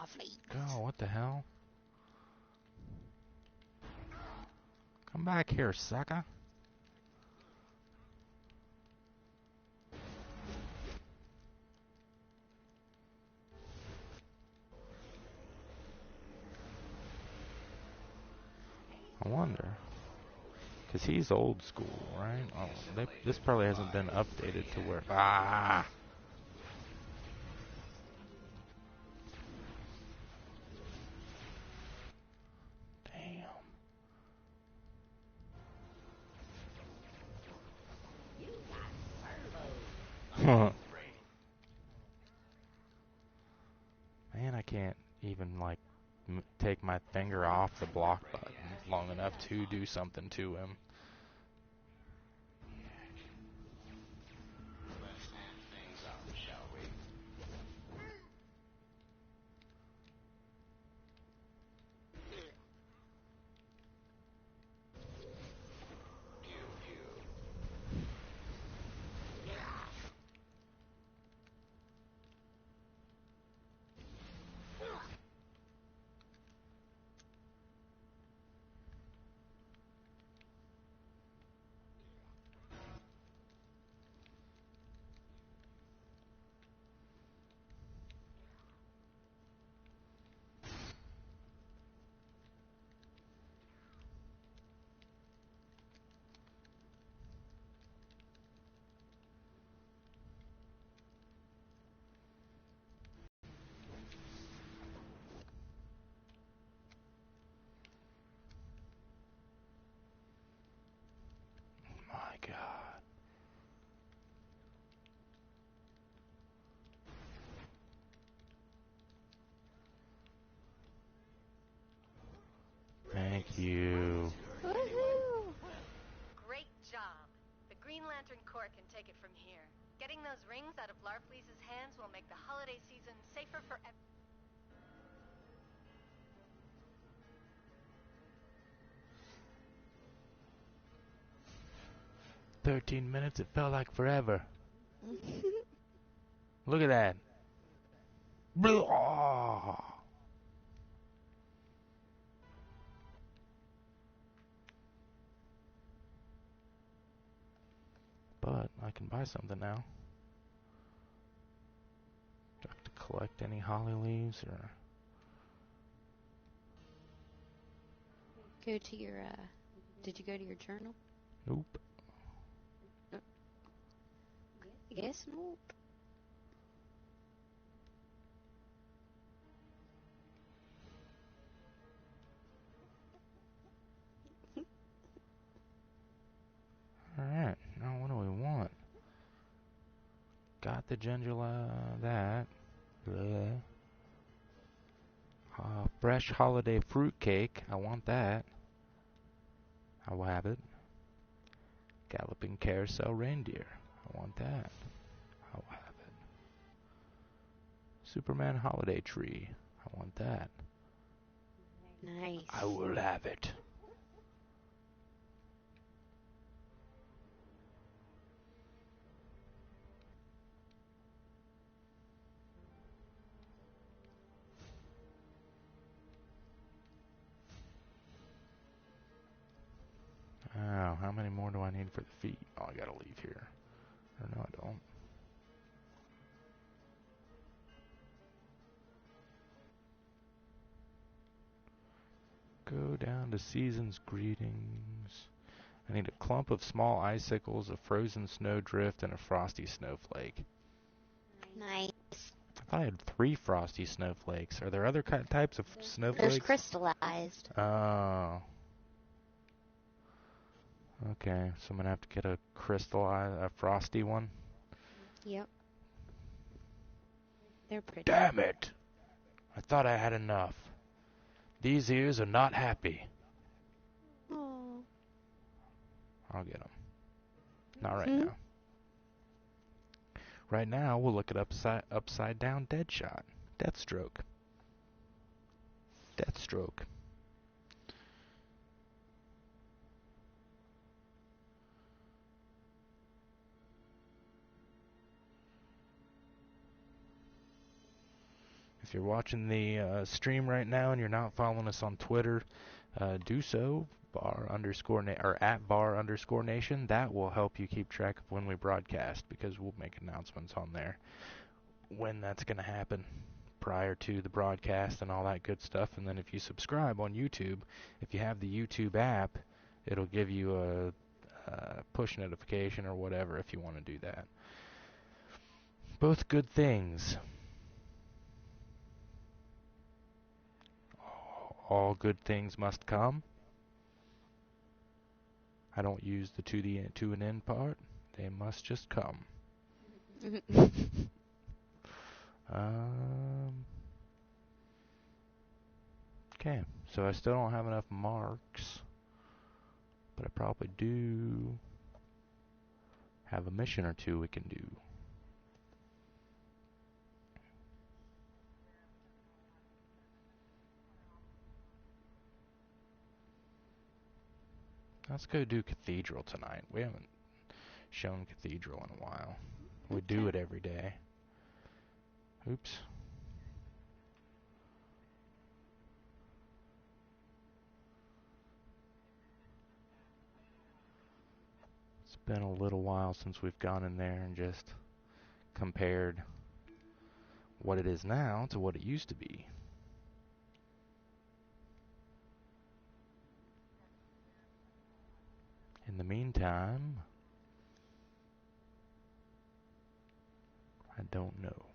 Lovely. Oh, what the hell? Come back here, sucker. I wonder. Because he's old school, right? Oh, this probably hasn't been updated to where... Ah! Damn. Man, I can't even, like, take my finger off the block button long enough to do something to him. My God. Thank you. Woohoo! Star can take it from here. Getting those rings out of Larfleeze's hands will make the holiday season safer for everyone. 13 minutes, it felt like forever. Look at that. Blah. But I can buy something now. Do I have to collect any holly leaves or? Go to your, did you go to your journal? Nope. Yes, nope. Alright, now what do we want? Got the ginger that. Fresh holiday fruit cake. I want that. I will have it. Galloping carousel reindeer. I want that. I will have it. Superman holiday tree. I want that. Nice. I will have it. Oh, how many more do I need for the feet? Oh, I gotta leave here. Or no, I don't. Go down to Season's Greetings. I need a clump of small icicles, a frozen snowdrift, and a frosty snowflake. Nice. I thought I had 3 frosty snowflakes. Are there other types of snowflakes? There's crystallized. Oh. Okay, so I'm gonna have to get a frosty one. Yep. They're pretty. Damn it! I thought I had enough. These ears are not happy. Oh. I'll get them. Not right now. Right now, we'll look at upside down Deadshot. Deathstroke. Deathstroke. If you're watching the stream right now and you're not following us on Twitter, do so. @bar_nation. That will help you keep track of when we broadcast, because we'll make announcements on there when that's going to happen prior to the broadcast and all that good stuff. And then if you subscribe on YouTube, if you have the YouTube app, it'll give you a push notification or whatever if you want to do that. Both good things. All good things must come. I don't use the to an end part. They must just come. Okay, so I still don't have enough marks, but I probably do have a mission or two we can do. Let's go do Cathedral tonight. We haven't shown Cathedral in a while. We do it every day. Oops. It's been a little while since we've gone in there and just compared what it is now to what it used to be. In the meantime, I don't know.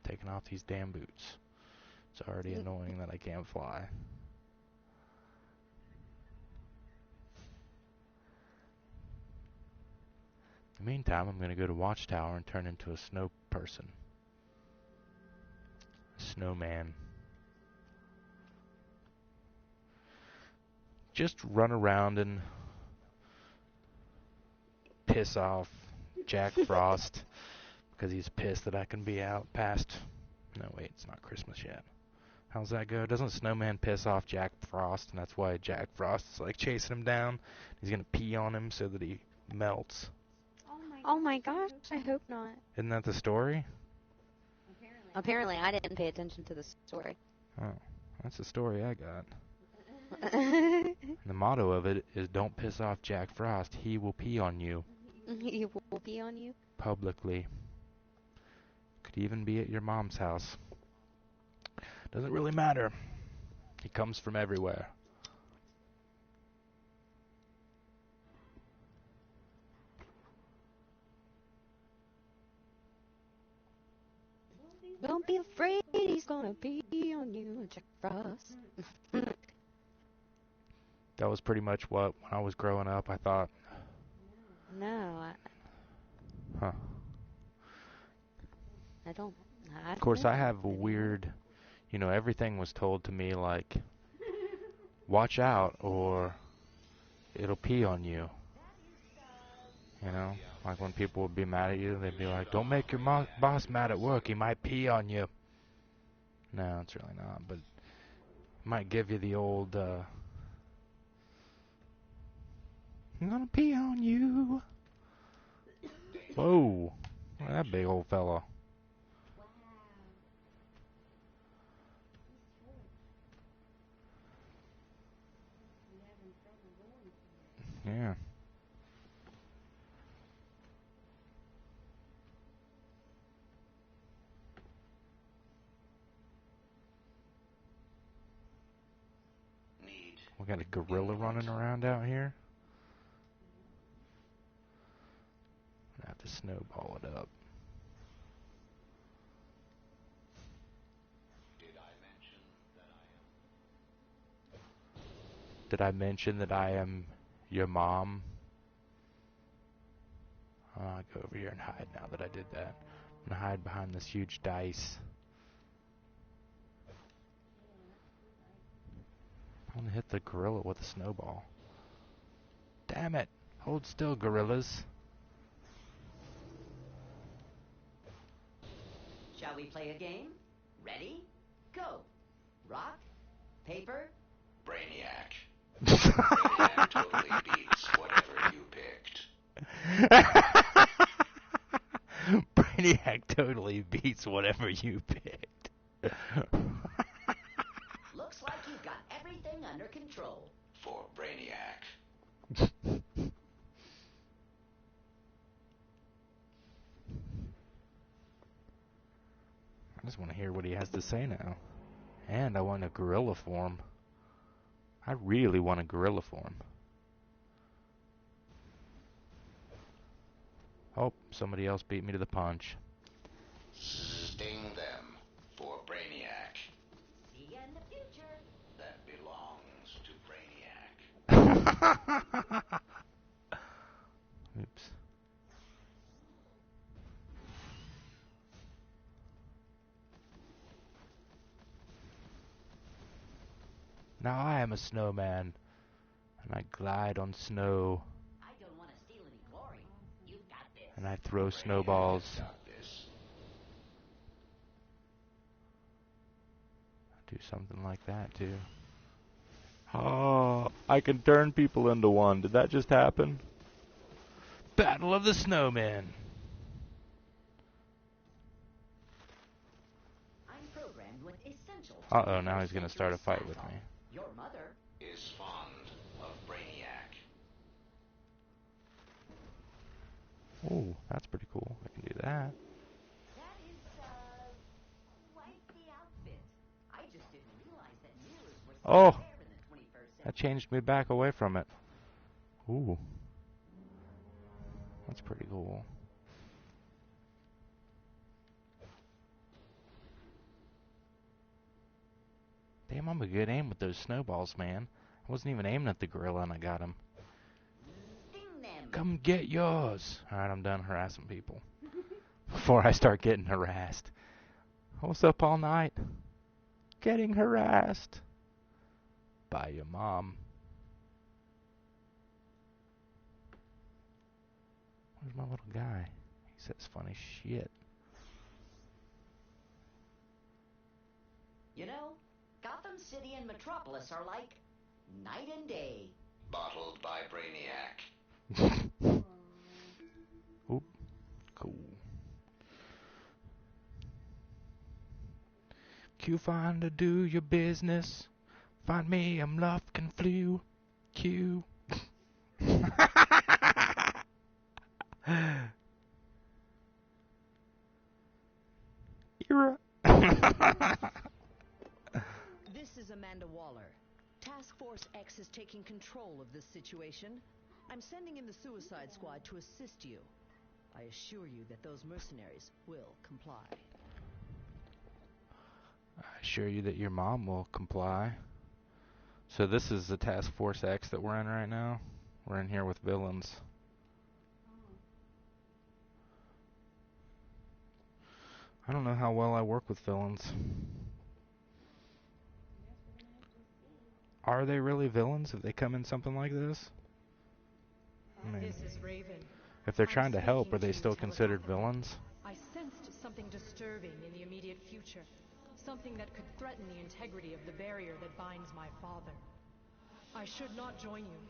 Taking off these damn boots. It's already annoying that I can't fly. In the meantime, I'm going to go to Watchtower and turn into a snow person. Snowman. Just run around and piss off Jack Frost because he's pissed that I can be out past... No, wait, it's not Christmas yet. How's that go? Doesn't Snowman piss off Jack Frost, and that's why Jack Frost is like chasing him down? He's gonna pee on him so that he melts. Oh my gosh, I hope not. Isn't that the story? Apparently, I didn't pay attention to the story. Oh, that's the story I got. And the motto of it is, don't piss off Jack Frost. He will pee on you. He will pee on you? Publicly. Could even be at your mom's house. Doesn't really matter. He comes from everywhere. Don't be afraid, he's gonna pee on you, Jack Frost. That was pretty much what, when I was growing up, I thought. No, Huh. I don't. Of course, I have a weird, you know, everything was told to me like, watch out or it'll pee on you. You know, like when people would be mad at you, they'd be like, don't make your boss mad at work, he might pee on you. No, it's really not, but it might give you the old, I'm gonna pee on you. Whoa, look at that big old fella. Yeah. We got a gorilla running around out here. I have to snowball it up. Did I mention that I am your mom? I'll go over here and hide now that I did that. I'm gonna hide behind this huge dice. I'm gonna hit the gorilla with a snowball. Damn it! Hold still, gorillas. Shall we play a game? Ready? Go. Rock, paper, Brainiac. Brainiac totally beats whatever you picked. Brainiac totally beats whatever you picked. looks like you've got everything under control. For Brainiac. I just want to hear what he has to say now. And I want a gorilla form. I really want a gorilla form. Oh, somebody else beat me to the punch. Sting them for Brainiac. See you in the future. That belongs to Brainiac. Oops. Now I am a snowman, and I glide on snow, I don't want to steal any glory. You've got this. and I throw snowballs. Got this. Do something like that, too. Oh, I can turn people into one. Did that just happen? Battle of the Snowmen. I'm programmed with essential. Uh-oh, now he's going to start a fight with me. Your mother Is fond of Brainiac. Oh, that's pretty cool. I can do that. That is, quite the outfit. I just didn't realize that mirrors were so Oh, rare in the 21st century. that changed me back away from it. Ooh. That's pretty cool. Damn, I'm a good aim with those snowballs, man. I wasn't even aiming at the gorilla and I got him. Sting them. Come get yours. Alright, I'm done harassing people. Before I start getting harassed. What's up all night? Getting harassed. By your mom. Where's my little guy? He says funny shit. You know, Gotham City and Metropolis are like night and day. Bottled by Brainiac. Oop. Cool. Q find to do your business. Find me, I'm Lufkin Flew. Q. Era. This is Amanda Waller. Task Force X is taking control of this situation. I'm sending in the Suicide Squad to assist you. I assure you that those mercenaries will comply. I assure you that your mom will comply. So this is the Task Force X that we're in right now. We're in here with villains. I don't know how well I work with villains. Are they really villains if they come in something like this? I mean, This is Raven. if they're trying to help, are they still considered villains? I sensed something disturbing in the immediate future. Something that could threaten the integrity of the barrier that binds my father. I should not join you.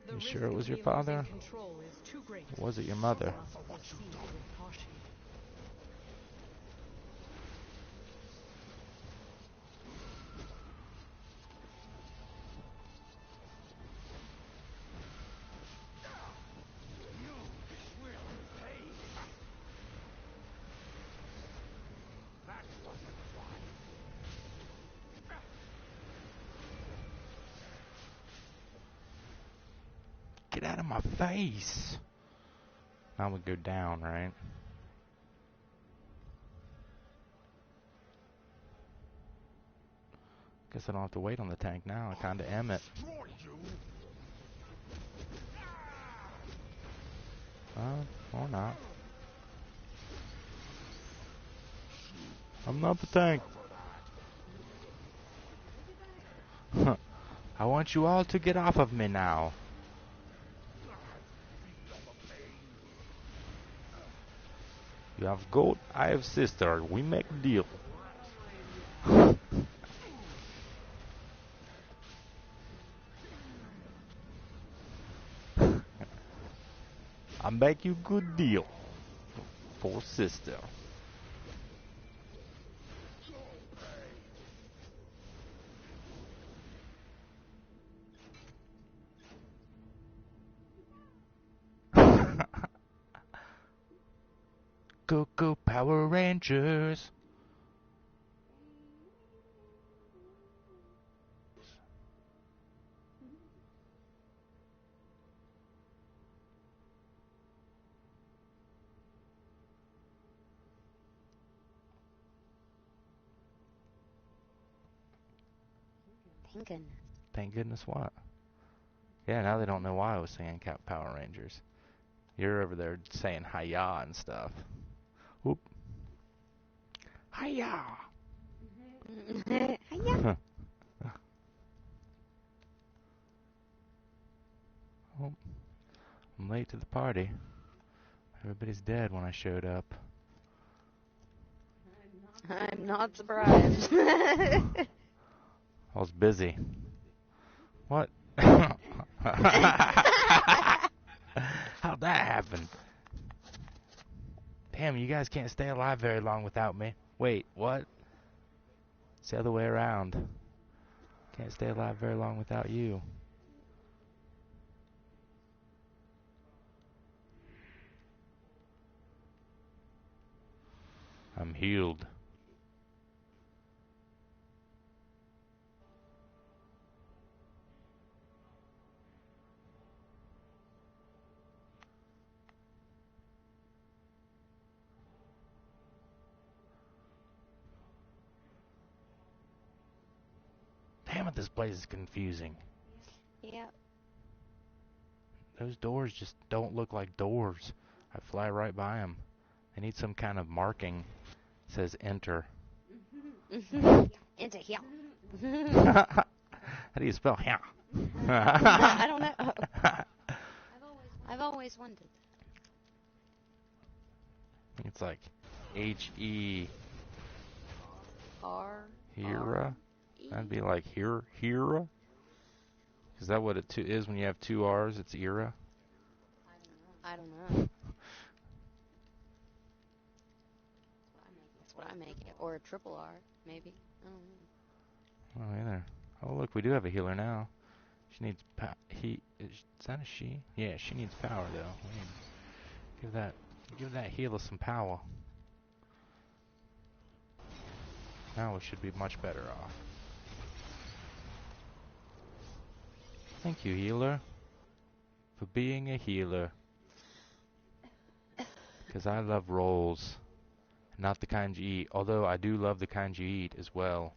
The You risk sure it was of your me father? losing control is too great. Or was it your mother? I must proceed with caution. Get out of my face! Now we go down, right? Guess I don't have to wait on the tank now. I kinda am it. Or not. I'm not the tank. I want you all to get off of me now. You have goat, I have sister. We make a deal. I make you good deal for sister. Go go Power Rangers. Thank goodness. Thank goodness what? Yeah, now they don't know why I was singing Power Rangers. You're over there saying hi-ya and stuff. Whoop. Hi-ya! Hiya. Oh, I'm late to the party. Everybody's dead when I showed up. I'm not surprised. I was busy. What? How'd that happen? Damn, you guys can't stay alive very long without me. Wait, what? It's the other way around. Can't stay alive very long without you. I'm healed. Damn it, this place is confusing. Yep. Those doors just don't look like doors. I fly right by them. They need some kind of marking. It says enter. Into here. How do you spell here? I don't know. I've always wondered. It's like H-E. R. Hera? E? That'd be like Hera? Is that what it is when you have two R's? It's Era? I don't know. That's what I make it. Or a triple R, maybe. I don't know. Oh, either. Oh, look, we do have a healer now. She needs is that a she? Yeah, she needs power, though. We need give that healer some power. Now we should be much better off. Thank you, healer, for being a healer. Because I love rolls, not the kind you eat. Although I do love the kind you eat as well.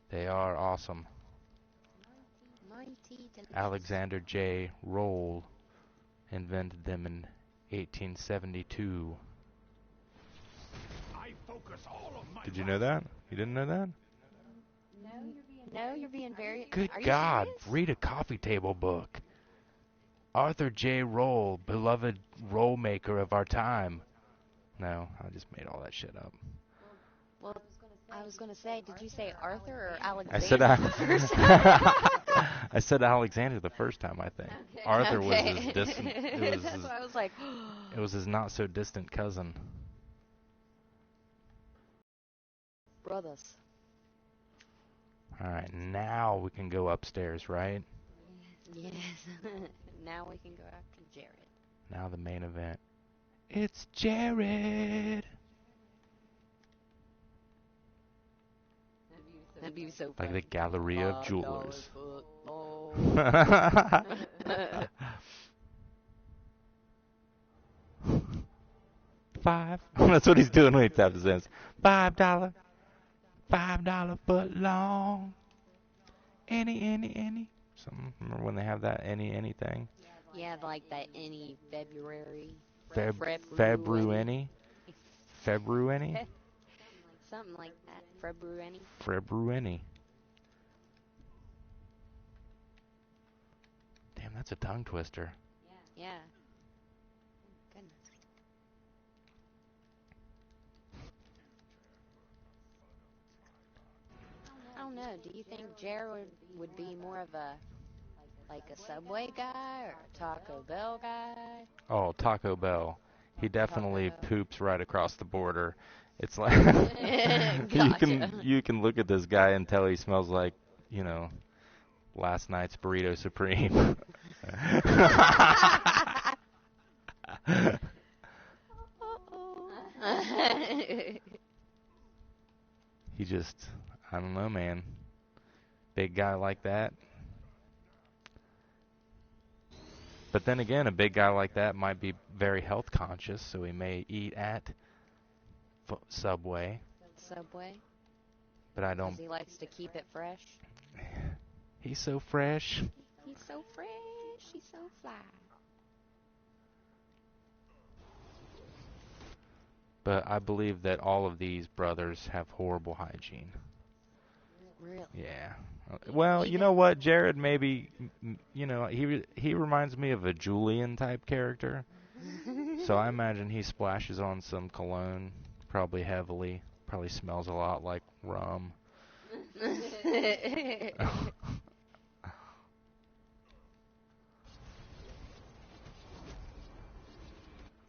They are awesome. Alexander J. Roll invented them in 1872. Did you know that? You didn't know that? No, you're being very... Good Are you God, serious? read a coffee table book. Arthur J. Roll, beloved roll maker of our time. No, I just made all that shit up. Well, I was going to say, did you say Arthur or Alexander? I said I said Alexander the first time, I think. Okay. Arthur was Okay. his distant. That's why I was like... It was his not so distant cousin. Brothers. All right, now we can go upstairs, right? Yes. Now we can go after Jared. Now the main event. It's Jared. That'd be so Like funny. the Galleria of Jewelers. $5. That's what he's doing when he taps his hands. $5. $5 foot long. Any. Something. Remember when they have that any thing? Yeah, like that any February. February. February. Something like that. February. February. Damn, that's a tongue twister. Yeah. Goodness. I don't know. Do you think Jared would be more of a Subway guy or a Taco Bell guy? Oh, Taco Bell. He definitely poops right across the border. It's like Gotcha. you can look at this guy and tell he smells like, you know, last night's burrito supreme. He just, I don't know, man. Big guy like that. But then again, a big guy like that might be very health conscious, so he may eat at Subway. But I don't. 'Cause he likes to keep it fresh. He's so fresh. He's so fresh. He's so fly. But I believe that all of these brothers have horrible hygiene. Really? Yeah. Well, you know what, Jared? Maybe, you know, he reminds me of a Julian type character. So I imagine he splashes on some cologne, probably heavily. Probably smells a lot like rum.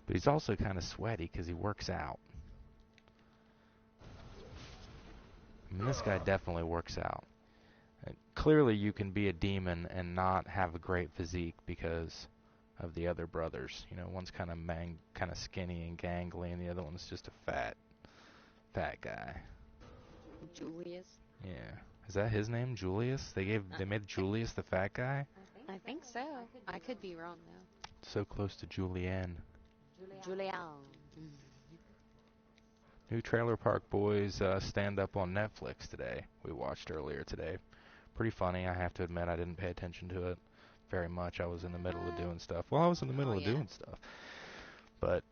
But he's also kind of sweaty because he works out. I mean, this guy definitely works out. Clearly, you can be a demon and not have a great physique because of the other brothers. You know, one's kind of skinny and gangly, and the other one's just a fat guy. Julius. Yeah, is that his name, Julius? They made Julius the fat guy. I think so. I could be wrong though. So close to Julianne. Julian. New Trailer Park Boys stand up on Netflix today. We watched earlier today. Pretty funny, I have to admit. I didn't pay attention to it very much. I was in the middle of doing stuff. Well, I was in the middle of doing stuff. But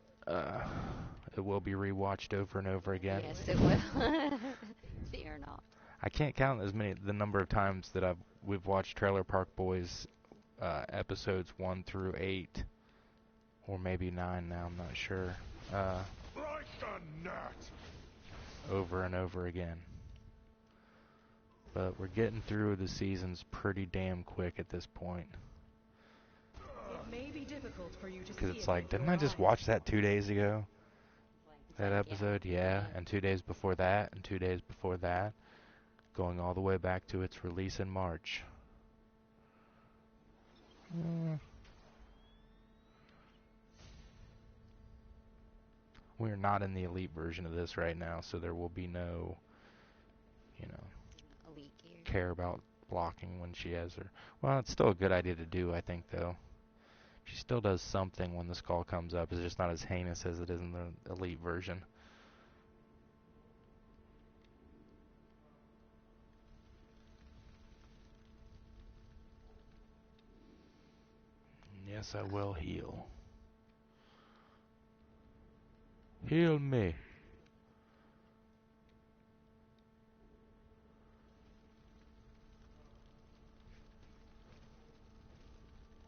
it will be rewatched over and over again. Yes, it will. Fear not. I can't count the number of times that we've watched Trailer Park Boys episodes 1 through 8, or maybe 9 now. I'm not sure. over and over again. But we're getting through the seasons pretty damn quick at this point. It may be difficult for you to Because see it's it like, with didn't your I just eyes. watch that 2 days ago? That like, episode, yeah. And 2 days before that, and 2 days before that. Going all the way back to its release in March. We're not in the elite version of this right now, so there will be no, you know, elite gear. care about blocking when she has her. Well, it's still a good idea to do, I think, though. She still does something when the skull comes up. It's just not as heinous as it is in the elite version. Yes, I will heal. Heal me.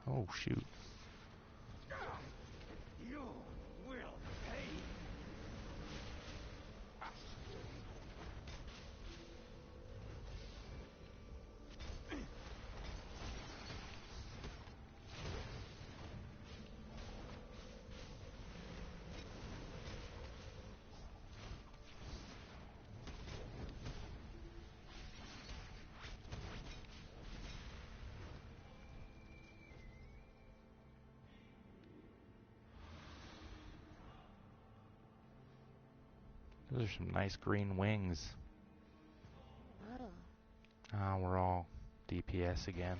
Oh, shoot. You will pay. Those are some nice green wings. Oh. Ah, we're all DPS again.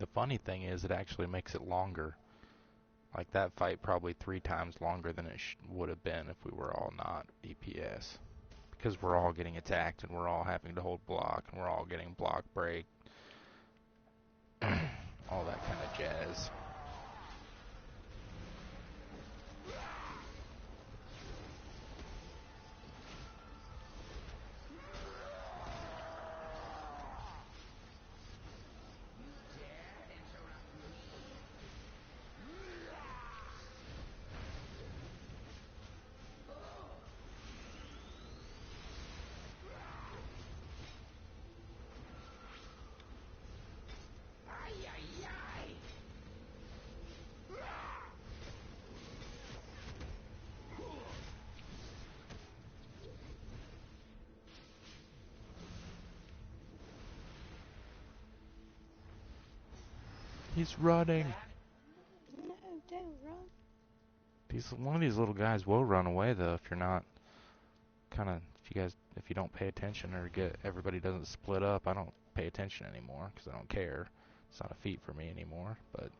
The funny thing is, it actually makes it longer. Like, that fight probably 3 times longer than it would have been if we were all not DPS. Because we're all getting attacked, and we're all having to hold block, and we're all getting block break. All that kind of jazz. He's running. No, don't run. One of these little guys will run away though if you're not if you don't pay attention or everybody doesn't split up. I don't pay attention anymore because I don't care. It's not a feat for me anymore. But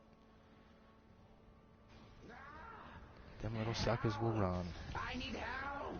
them little suckers will run. I need help.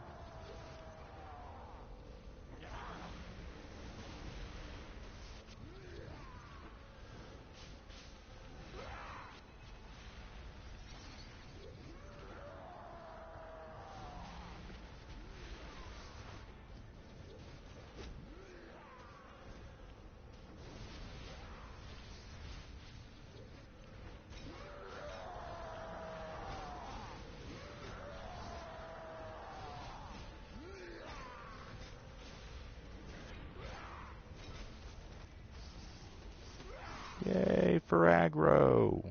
Yay for aggro.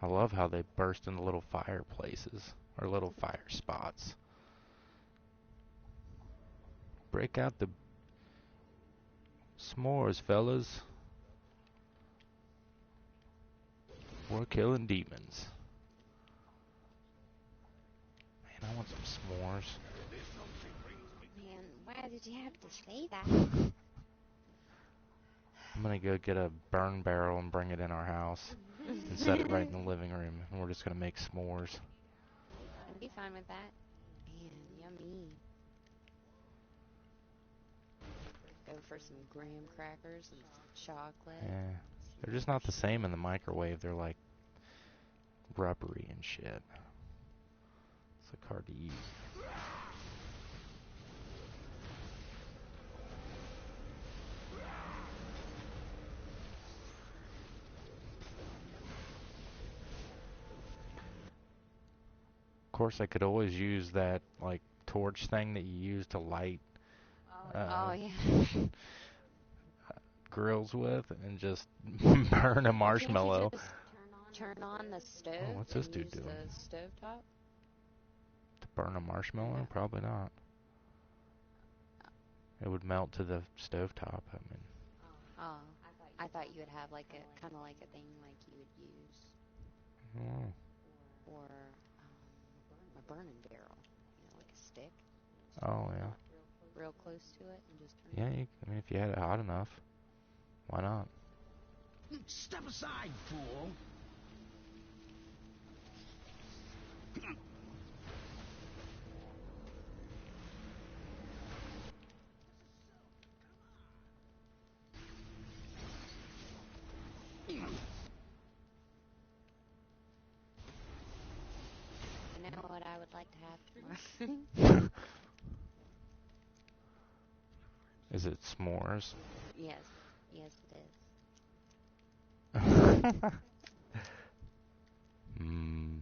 I love how they burst into little fireplaces or little fire spots. Break out the s'mores, fellas. We're killing demons. Man, I want some s'mores. Man, why did you have to say that? I'm gonna go get a burn barrel and bring it in our house and set it right in the living room, and we're just gonna make s'mores. I'd be fine with that. Man, yummy. Go for some graham crackers and some chocolate. Yeah, they're just not the same in the microwave. They're like rubbery and shit. It's like hard to eat. Of course, I could always use that like torch thing that you use to light Oh yeah. grills with, and just burn a marshmallow. Can't you just turn on the stove? Oh, what's this and dude use doing? the stove top? To burn a marshmallow? Probably not. It would melt to the stovetop. I mean. Oh, I thought you would have like a kind of like a thing like you would use Oh. for a burning barrel, like a stick. Oh yeah. Real close to it and just turn Yeah, it. I mean, if you had it hot enough, why not? Step aside, fool. You know what I would like to have tomorrow? Is it s'mores? Yes, it is. Mmm.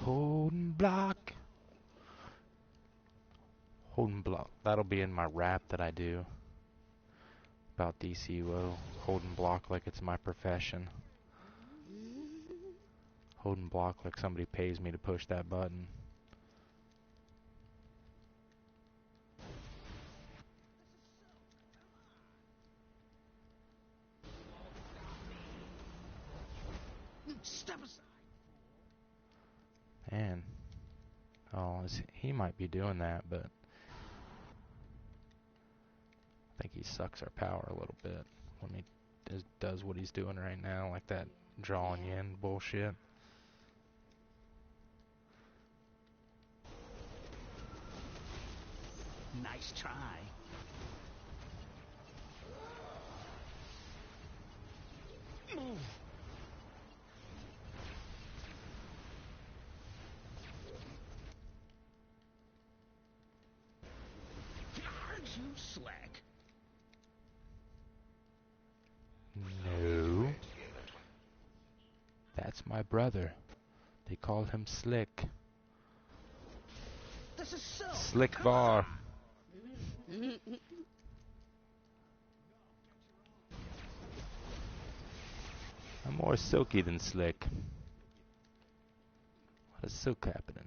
Holding block. Holding block. That'll be in my rap that I do about DCUO. Holding block like it's my profession. Holding block like somebody pays me to push that button. Step aside. Man. Oh, he might be doing that, but I think he sucks our power a little bit when he does what he's doing right now, like that drawing you in bullshit. Nice try. Move. Aren't you slack? No. That's my brother. They call him Slick. This is so. Slick Bar. I'm more silky than Slick. What is silk happening?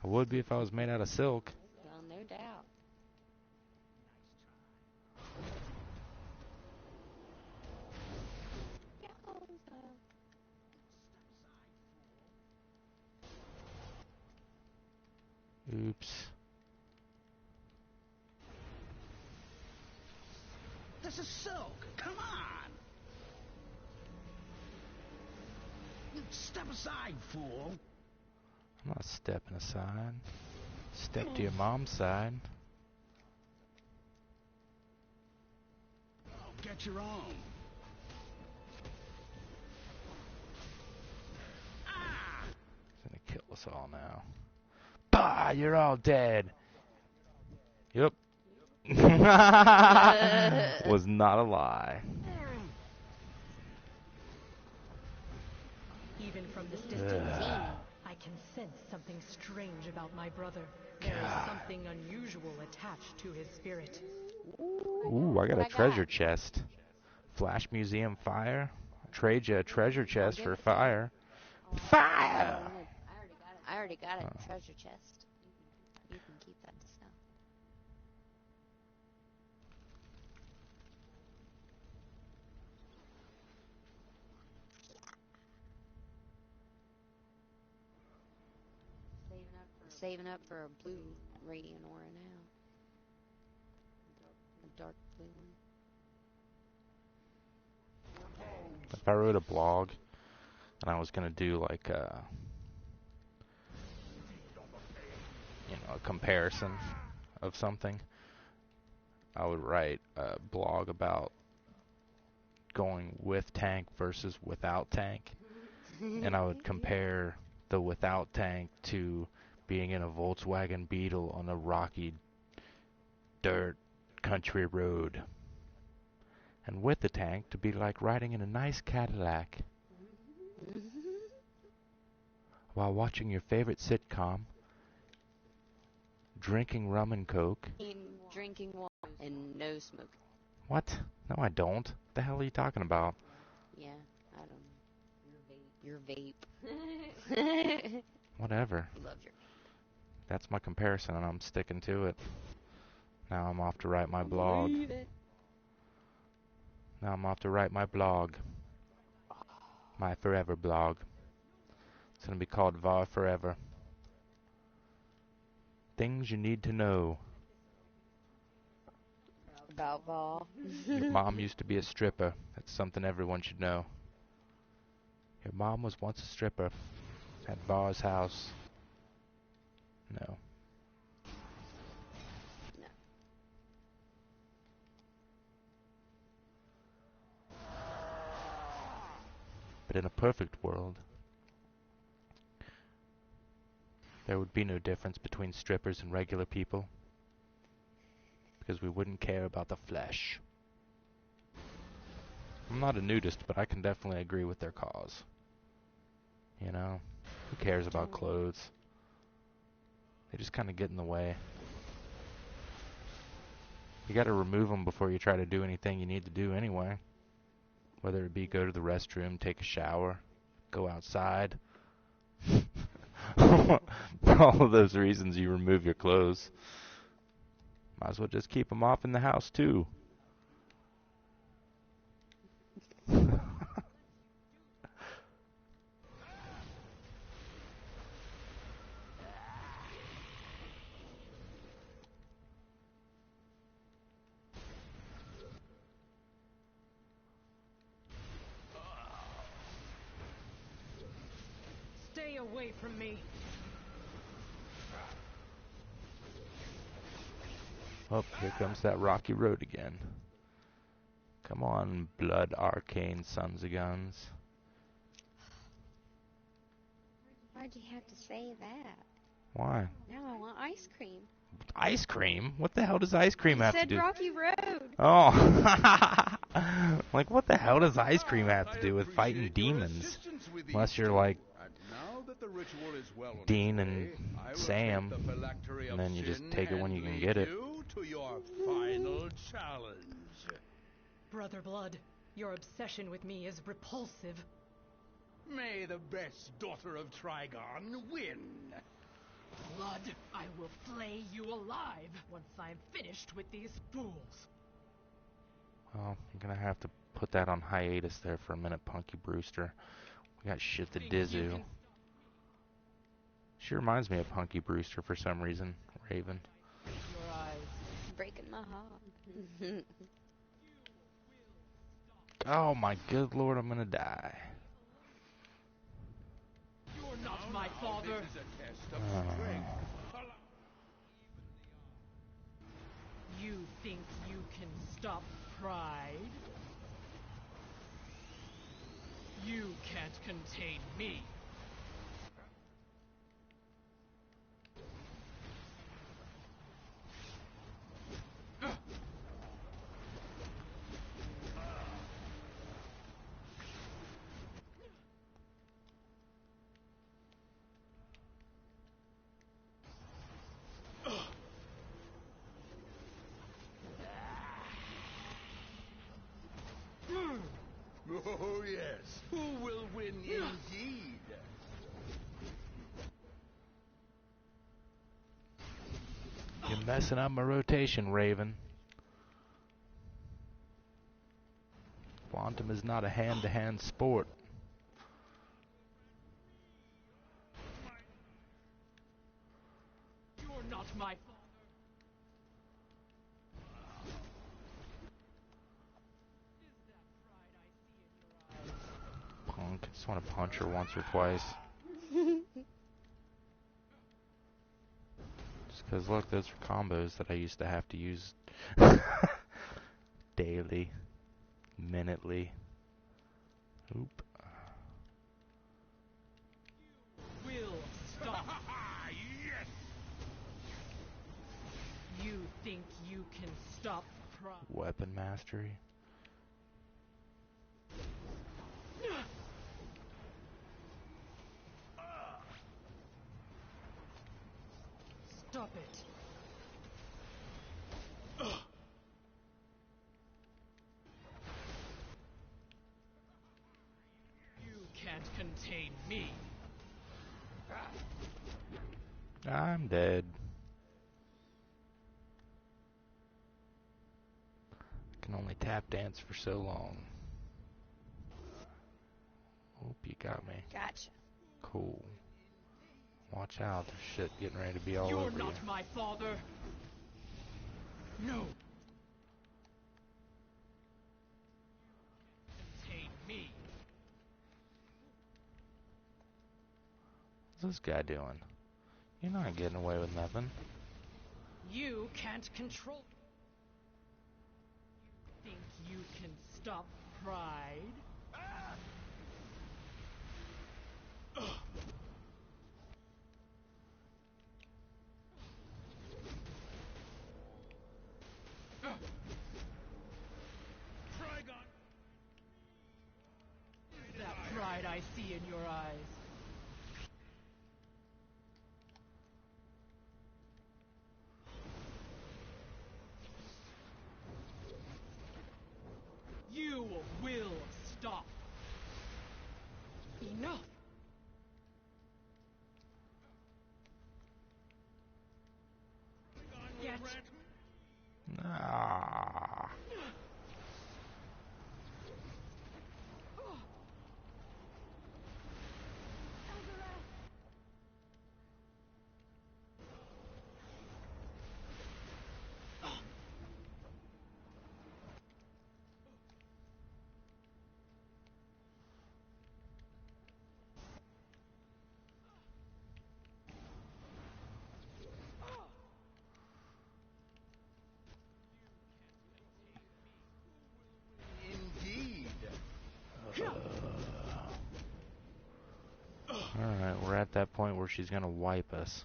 I would be if I was made out of silk. Well, no doubt. Oops. This is silk. Come on. Step aside, fool. I'm not stepping aside. Step to your mom's side. Oh, get your own. Ah! He's gonna kill us all now. Bah! You're all dead. Yep. Was not a lie. Even from this distance, I can sense something strange about my brother. There is something unusual attached to his spirit. Ooh, I got a treasure chest. Flash Museum fire. Trade you a treasure chest for fire. Fire! I already got a treasure chest. You can keep that to sell. Saving up for a blue radiant aura now. A dark blue one. If I wrote a blog and I was gonna do like a, a comparison of something, I would write a blog about going with tank versus without tank, and I would compare the without tank to being in a Volkswagen Beetle on a rocky dirt country road, and with the tank to be like riding in a nice Cadillac while watching your favorite sitcom, drinking rum and coke. Drinking water and no smoking. What? No, I don't. What the hell are you talking about? Yeah, I don't know. Your vape. Whatever. You love your vape. That's my comparison, and I'm sticking to it. Now I'm off to write my blog. Now I'm off to write my blog. My forever blog. It's going to be called VAR Forever. Things you need to know. About Vol. Your mom used to be a stripper. That's something everyone should know. Your mom was once a stripper at Var's house. No. No. But in a perfect world, there would be no difference between strippers and regular people, because we wouldn't care about the flesh. I'm not a nudist, but I can definitely agree with their cause. You know? Who cares about clothes? They just kind of get in the way. You gotta remove them before you try to do anything you need to do anyway. Whether it be go to the restroom, take a shower, go outside. For all of those reasons, you remove your clothes. Might as well just keep them off in the house, too. Stay away from me. Oh, here comes that rocky road again. Come on, blood arcane sons of guns. Why'd you have to say that? Why? Now I want ice cream. Ice cream? What the hell does ice cream have to do? You said Rocky Road. Oh. Like, what the hell does ice cream have to do with fighting demons? Unless you're like Dean and Sam, and then you just take it when you can get it. To your final challenge. Brother Blood, your obsession with me is repulsive. May the best daughter of Trigon win. Blood, I will flay you alive once I'm finished with these fools. Well, I'm gonna have to put that on hiatus there for a minute, Punky Brewster. We got shit to do. She reminds me of Punky Brewster for some reason, Raven. Your eyes. Breaking my heart. Oh my good lord, I'm gonna die. You're not my father. This is a test of strength. You think you can stop pride? You can't contain me. Oh, yes. Who will win indeed? You're messing up my rotation, Raven. Quantum is not a hand-to-hand sport. You're not my father. Punk. Just want to punch her once or twice. Just because, look, those are combos that I used to have to use daily, minutely. Oop. Will stop. Yes! You think you can stop pride? Weapon mastery. Stop it. You can't contain me. I'm dead. I can only tap dance for so long. Oop, you got me. Gotcha. Cool. Watch out, there's shit getting ready to be all You're over you. not my father. No. Contain me. What's this guy doing? You're not getting away with nothing. You can't control. You think you can stop pride? Trigon! That pride I see in your eyes. You will stop. Enough. Get. Ah. Indeed. Alright, we're at that point where she's gonna wipe us.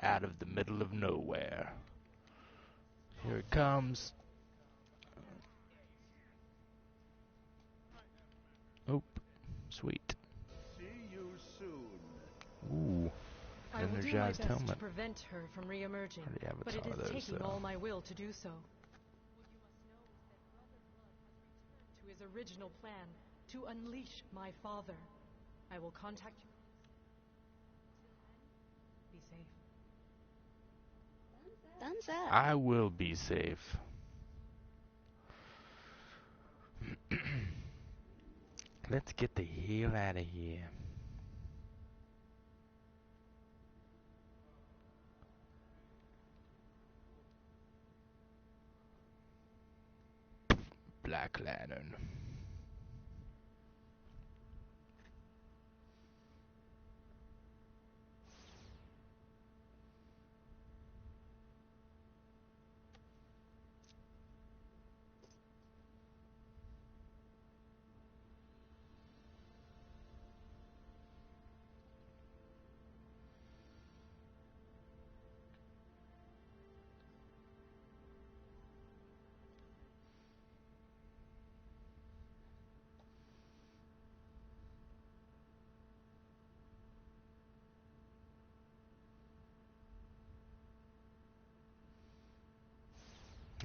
Out of the middle of nowhere. Here it comes. Oop. Sweet. See you soon. Ooh. I will do my Energized best helmet. to prevent her from re-emerging, Already have a but it ton is of those, taking though. all my will to do so. What you must know is that Brother Blood has returned to his original plan, to unleash my father. I will contact you. Until then, be safe. Thumbs up. I will be safe. Let's get the hell out of here. Black Lantern.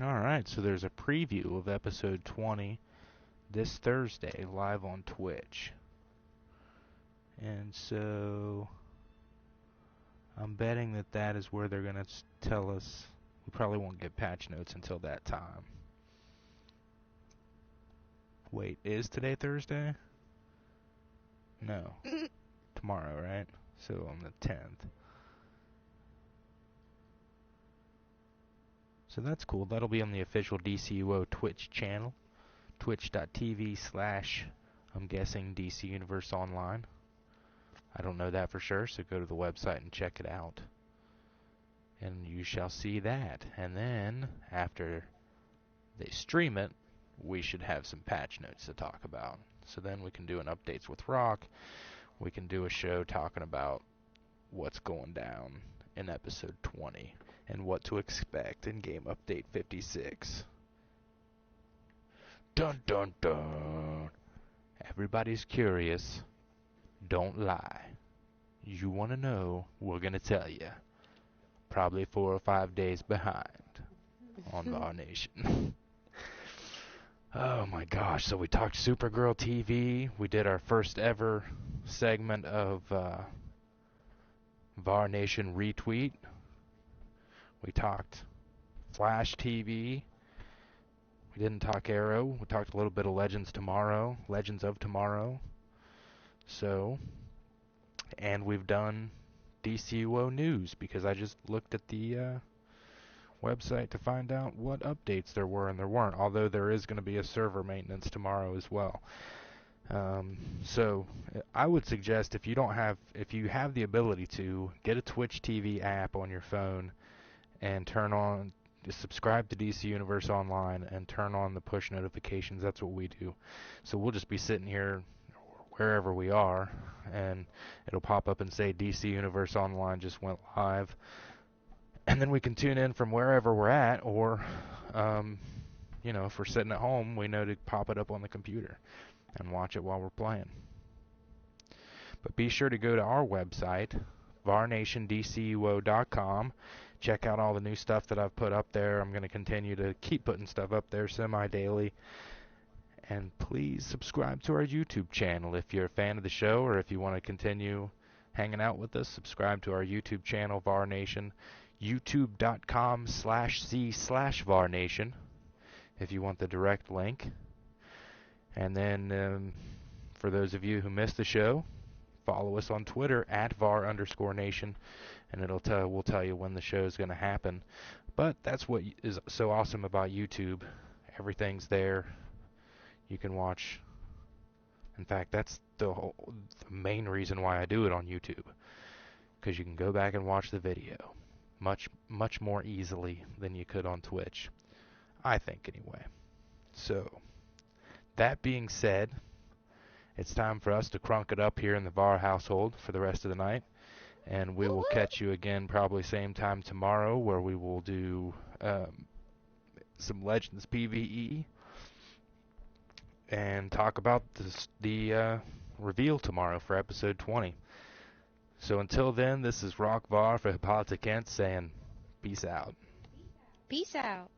Alright, so there's a preview of episode 20 this Thursday live on Twitch. And so I'm betting that is where they're going to tell us. We probably won't get patch notes until that time. Wait, is today Thursday? No. Tomorrow, right? So on the 10th. So that's cool. That'll be on the official DCUO Twitch channel. Twitch.tv/ I'm guessing DC Universe Online. I don't know that for sure, so go to the website and check it out. And you shall see that. And then, after they stream it, we should have some patch notes to talk about. So then we can do an updates with Rock. We can do a show talking about what's going down in episode 20 and what to expect in game update 56. Dun dun dun. Everybody's curious. Don't lie. You want to know, we're going to tell you. Probably 4 or 5 days behind on Var Nation. Oh my gosh, so we talked Supergirl TV. We did our first ever segment of Var Nation Retweet. We talked Flash TV. We didn't talk Arrow. We talked a little bit of Legends of Tomorrow. So, and we've done DCUO news because I just looked at the website to find out what updates there were, and there weren't, although there is going to be a server maintenance tomorrow as well. So I would suggest if you have the ability to, get a Twitch TV app on your phone and subscribe to DC Universe Online and turn on the push notifications. That's what we do. So we'll just be sitting here wherever we are, and it'll pop up and say DC Universe Online just went live. And then we can tune in from wherever we're at, or, if we're sitting at home, we know to pop it up on the computer and watch it while we're playing. But be sure to go to our website, varnationdcuo.com. Check out all the new stuff that I've put up there. I'm going to continue to keep putting stuff up there semi-daily. And please subscribe to our YouTube channel if you're a fan of the show, or if you want to continue hanging out with us. Subscribe to our YouTube channel, Var Nation, youtube.com/c/Var Nation, if you want the direct link. And then for those of you who missed the show, follow us on Twitter @Var_Nation, and we'll tell you when the show is going to happen. But that's what is so awesome about YouTube. Everything's there. You can watch. In fact, that's the main reason why I do it on YouTube, because you can go back and watch the video much more easily than you could on Twitch, I think anyway. So that being said, it's time for us to crunk it up here in the VAR household for the rest of the night, and we will catch you again probably same time tomorrow, where we will do some Legends PvE and talk about the reveal tomorrow for episode 20. So until then, this is Rock Var for Hippolyta Kent saying peace out. Peace out.